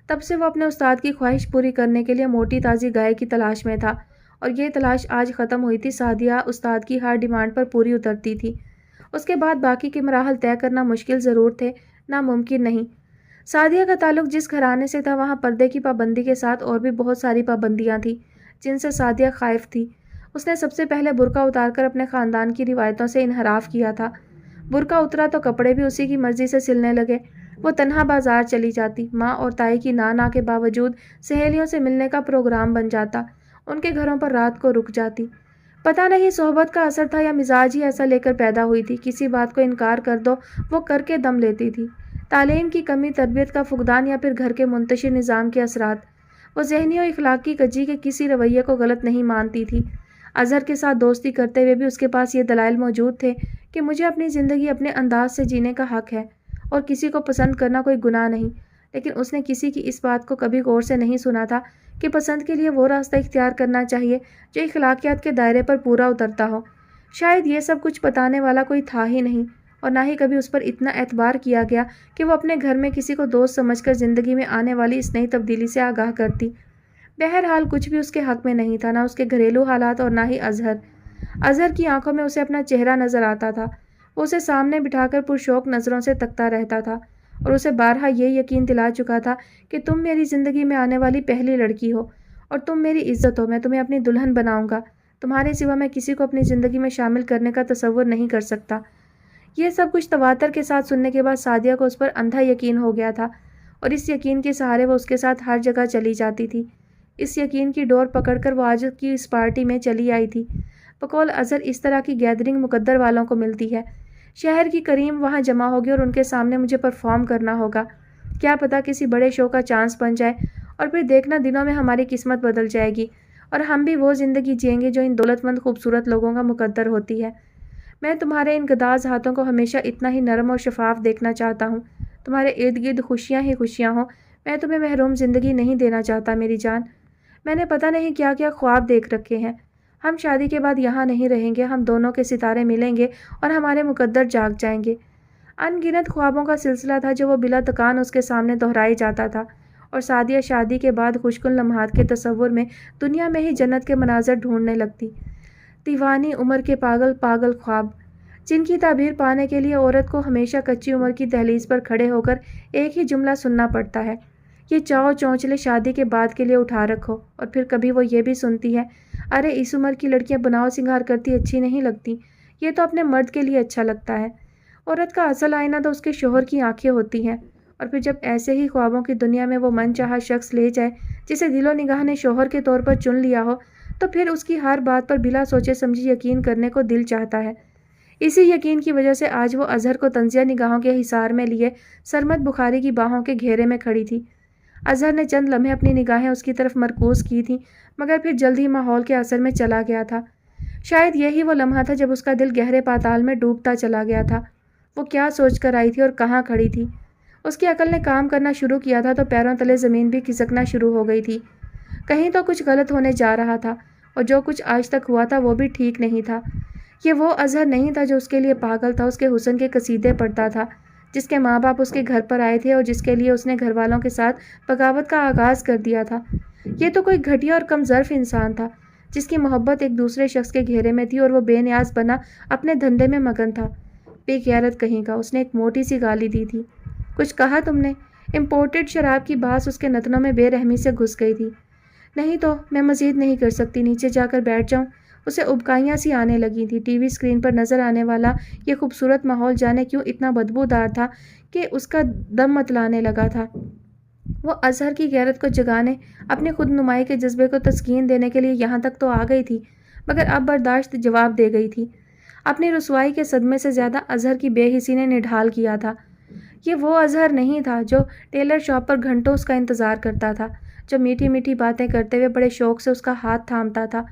S1: تب سے وہ اپنے استاد کی خواہش پوری کرنے کے لیے موٹی تازی گائے کی تلاش میں تھا، اور یہ تلاش آج ختم ہوئی تھی۔ سعدیہ استاد کی ہر ڈیمانڈ پر پوری اترتی تھی۔ اس کے بعد باقی کے مراحل طے کرنا مشکل ضرور تھے، ناممکن نہیں۔ سعدیہ کا تعلق جس گھرانے سے تھا وہاں پردے کی پابندی کے ساتھ اور بھی بہت ساری پابندیاں تھیں جن سے سعدیہ خائف تھی۔ اس نے سب سے پہلے برقع اتار کر اپنے خاندان کی روایتوں سے انحراف کیا تھا۔ برقع اترا تو کپڑے بھی اسی کی مرضی سے سلنے لگے۔ وہ تنہا بازار چلی جاتی، ماں اور تائی کی نا کے باوجود سہیلیوں سے ملنے کا پروگرام بن جاتا، ان کے گھروں پر رات کو رک جاتی۔ پتہ نہیں صحبت کا اثر تھا یا مزاج ہی ایسا لے کر پیدا ہوئی تھی، کسی بات کو انکار کر دو وہ کر کے دم لیتی تھی۔ تعلیم کی کمی، تربیت کا فقدان یا پھر گھر کے منتشر نظام کے اثرات، وہ ذہنی و اخلاقی کجی کے کسی رویے کو غلط نہیں مانتی تھی۔ اظہر کے ساتھ دوستی کرتے ہوئے بھی اس کے پاس یہ دلائل موجود تھے کہ مجھے اپنی زندگی اپنے انداز سے جینے کا حق ہے اور کسی کو پسند کرنا کوئی گناہ نہیں، لیکن اس نے کسی کی اس بات کو کبھی غور سے نہیں سنا تھا کہ پسند کے لیے وہ راستہ اختیار کرنا چاہیے جو اخلاقیات کے دائرے پر پورا اترتا ہو۔ شاید یہ سب کچھ بتانے والا کوئی تھا ہی نہیں، اور نہ ہی کبھی اس پر اتنا اعتبار کیا گیا کہ وہ اپنے گھر میں کسی کو دوست سمجھ کر زندگی میں آنے والی اس نئی تبدیلی سے آگاہ کرتی۔ بہرحال کچھ بھی اس کے حق میں نہیں تھا، نہ اس کے گھریلو حالات اور نہ ہی اظہر کی آنکھوں میں اسے اپنا چہرہ نظر آتا تھا۔ وہ اسے سامنے بٹھا کر پرشوق نظروں سے تکتا رہتا تھا اور اسے بارہا یہ یقین دلا چکا تھا کہ تم میری زندگی میں آنے والی پہلی لڑکی ہو اور تم میری عزت ہو، میں تمہیں اپنی دلہن بناؤں گا، تمہارے سوا میں کسی کو اپنی زندگی میں شامل کرنے کا تصور نہیں کر سکتا۔ یہ سب کچھ تواتر کے ساتھ سننے کے بعد سعدیہ کو اس پر اندھا یقین ہو گیا تھا، اور اس یقین کے سہارے وہ اس کے ساتھ ہر جگہ چلی جاتی تھی۔ اس یقین کی ڈور پکڑ کر وہ آج کی اس پارٹی میں چلی آئی تھی۔ بقول اظہر اس طرح کی گیدرنگ مقدر والوں کو ملتی ہے۔ شہر کی کریم وہاں جمع ہوگی اور ان کے سامنے مجھے پرفارم کرنا ہوگا۔ کیا پتہ کسی بڑے شو کا چانس بن جائے، اور پھر دیکھنا دنوں میں ہماری قسمت بدل جائے گی اور ہم بھی وہ زندگی جئیں گے جو ان دولت مند خوبصورت لوگوں کا مقدر ہوتی ہے۔ میں تمہارے ان گداز ہاتھوں کو ہمیشہ اتنا ہی نرم اور شفاف دیکھنا چاہتا ہوں۔ تمہارے ارد گرد خوشیاں ہی خوشیاں ہوں، میں تمہیں محروم زندگی نہیں دینا چاہتا میری جان۔ میں نے پتہ نہیں کیا کیا خواب دیکھ رکھے ہیں۔ ہم شادی کے بعد یہاں نہیں رہیں گے، ہم دونوں کے ستارے ملیں گے اور ہمارے مقدر جاگ جائیں گے۔ ان گنت خوابوں کا سلسلہ تھا جو وہ بلا تکان اس کے سامنے دہرائی جاتا تھا، اور سعدیہ شادی کے بعد خوشکن لمحات کے تصور میں دنیا میں ہی جنت کے مناظر ڈھونڈنے لگتی۔ دیوانی عمر کے پاگل خواب، جن کی تعبیر پانے کے لیے عورت کو ہمیشہ کچی عمر کی دہلیز پر کھڑے ہو کر ایک ہی جملہ سننا پڑتا ہے، یہ چاؤ چونچلے شادی کے بعد کے لیے اٹھا رکھو۔ اور پھر کبھی وہ یہ بھی سنتی ہے، ارے اس عمر کی لڑکیاں بناؤ سنگار کرتی اچھی نہیں لگتی، یہ تو اپنے مرد کے لیے اچھا لگتا ہے۔ عورت کا اصل آئینہ تو اس کے شوہر کی آنکھیں ہوتی ہیں۔ اور پھر جب ایسے ہی خوابوں کی دنیا میں وہ من چاہا شخص لے جائے جسے دل و نگاہ نے شوہر کے طور پر چن لیا ہو، تو پھر اس کی ہر بات پر بلا سوچے سمجھے یقین کرنے کو دل چاہتا ہے۔ اسی یقین کی وجہ سے آج وہ اظہر کو طنزیہ نگاہوں کے حصار میں لیے سرمد بخاری کی باہوں کے گھیرے میں کھڑی تھی۔ اظہر نے چند لمحے اپنی نگاہیں اس کی طرف مرکوز کی تھیں، مگر پھر جلد ہی ماحول کے اثر میں چلا گیا تھا۔ شاید یہی وہ لمحہ تھا جب اس کا دل گہرے پاتال میں ڈوبتا چلا گیا تھا۔ وہ کیا سوچ کر آئی تھی اور کہاں کھڑی تھی؟ اس کی عقل نے کام کرنا شروع کیا تھا تو پیروں تلے زمین بھی کھسکنا شروع ہو گئی تھی۔ کہیں تو کچھ غلط ہونے جا رہا تھا، اور جو کچھ آج تک ہوا تھا وہ بھی ٹھیک نہیں تھا۔ یہ وہ اظہر نہیں تھا جو اس کے لیے پاگل تھا، اس کے حسن کے قصیدے پڑھتا تھا، جس کے ماں باپ اس کے گھر پر آئے تھے اور جس کے لیے اس نے گھر والوں کے ساتھ بغاوت کا آغاز کر دیا تھا۔ یہ تو کوئی گھٹیا اور کم ظرف انسان تھا، جس کی محبت ایک دوسرے شخص کے گھیرے میں تھی اور وہ بے نیاز بنا اپنے دھندے میں مگن تھا۔ بے غیرت کہیں کا، اس نے ایک موٹی سی گالی دی تھی۔ کچھ کہا تم نے؟ امپورٹڈ شراب کی بانس اس کے نتنوں میں بے رحمی سے گھس گئی تھی۔ نہیں تو میں مزید نہیں کر سکتی، نیچے جا کر بیٹھ جاؤں؟ اسے ابکائیاں سی آنے لگی تھی۔ ٹی وی اسکرین پر نظر آنے والا یہ خوبصورت ماحول جانے کیوں اتنا بدبودار تھا کہ اس کا دم متلانے لگا تھا۔ وہ اظہر کی غیرت کو جگانے، اپنی خود نمائی کے جذبے کو تسکین دینے کے لیے یہاں تک تو آ گئی تھی، مگر اب برداشت جواب دے گئی تھی۔ اپنی رسوائی کے صدمے سے زیادہ اظہر کی بے حسی نے نڈھال کیا تھا۔ یہ وہ اظہر نہیں تھا جو ٹیلر شاپ پر گھنٹوں اس کا انتظار کرتا تھا، جو میٹھی میٹھی باتیں کرتے ہوئے بڑے شوق سے اس کا ہاتھ تھامتا تھا،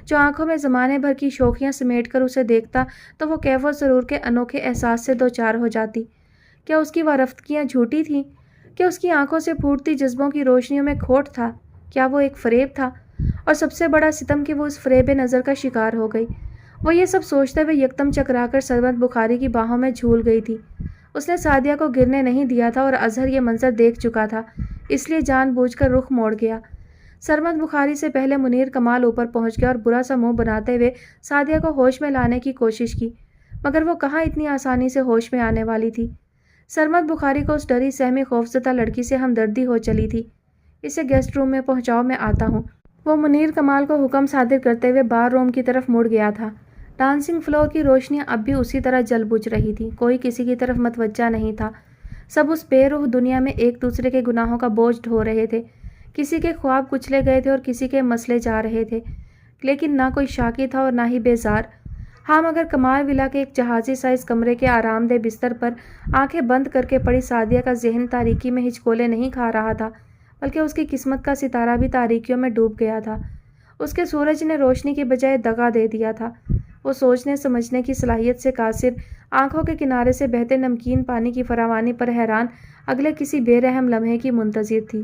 S1: جو آنکھوں میں زمانے بھر کی شوخیاں سمیٹ کر اسے دیکھتا تو وہ کیف و سرور کے انوکھے احساس سے دوچار ہو جاتی۔ کیا اس کی وارفتگیاں جھوٹی تھیں؟ کیا اس کی آنکھوں سے پھوٹتی جذبوں کی روشنیوں میں کھوٹ تھا؟ کیا وہ ایک فریب تھا؟ اور سب سے بڑا ستم کہ وہ اس فریب نظر کا شکار ہو گئی۔ وہ یہ سب سوچتے ہوئے یکدم چکرا کر سرمد بخاری کی باہوں میں جھول گئی تھی۔ اس نے سعدیہ کو گرنے نہیں دیا تھا اور اظہر یہ منظر دیکھ چکا تھا، اس لیے جان بوجھ کر رخ موڑ گیا۔ سرمد بخاری سے پہلے منیر کمال اوپر پہنچ گیا اور برا سا منہ بناتے ہوئے سعدیہ کو ہوش میں لانے کی کوشش کی، مگر وہ کہاں اتنی آسانی سے ہوش میں آنے والی تھی۔ سرمد بخاری کو اس ڈری سہمی خوفزدہ لڑکی سے ہمدردی ہو چلی تھی۔ اسے گیسٹ روم میں پہنچاؤ، میں آتا ہوں۔ وہ منیر کمال کو حکم صادر کرتے ہوئے بار روم کی طرف مڑ گیا تھا۔ ڈانسنگ فلور کی روشنیاں اب بھی اسی طرح جل بجھ رہی تھی، کوئی کسی کی طرف متوجہ نہیں تھا۔ سب اس بے روح دنیا میں ایک دوسرے کے گناہوں کا بوجھ ڈھو رہے تھے، کسی کے خواب کچلے گئے تھے اور کسی کے مسلے جا رہے تھے، لیکن نہ کوئی شاکی تھا اور نہ ہی بیزار۔ ہاں مگر کمال ولا کے ایک جہازی سائز کمرے کے آرام دہ بستر پر آنکھیں بند کر کے پڑی سعدیہ کا ذہن تاریکی میں ہچکولے نہیں کھا رہا تھا، بلکہ اس کی قسمت کا ستارہ بھی تاریکیوں میں ڈوب گیا تھا۔ اس کے سورج نے روشنی کے بجائے دغا دے دیا تھا۔ وہ سوچنے سمجھنے کی صلاحیت سے قاصر، آنکھوں کے کنارے سے بہتے نمکین پانی کی فراوانی پر حیران، اگلے کسی بے رحم لمحے کی منتظر تھی۔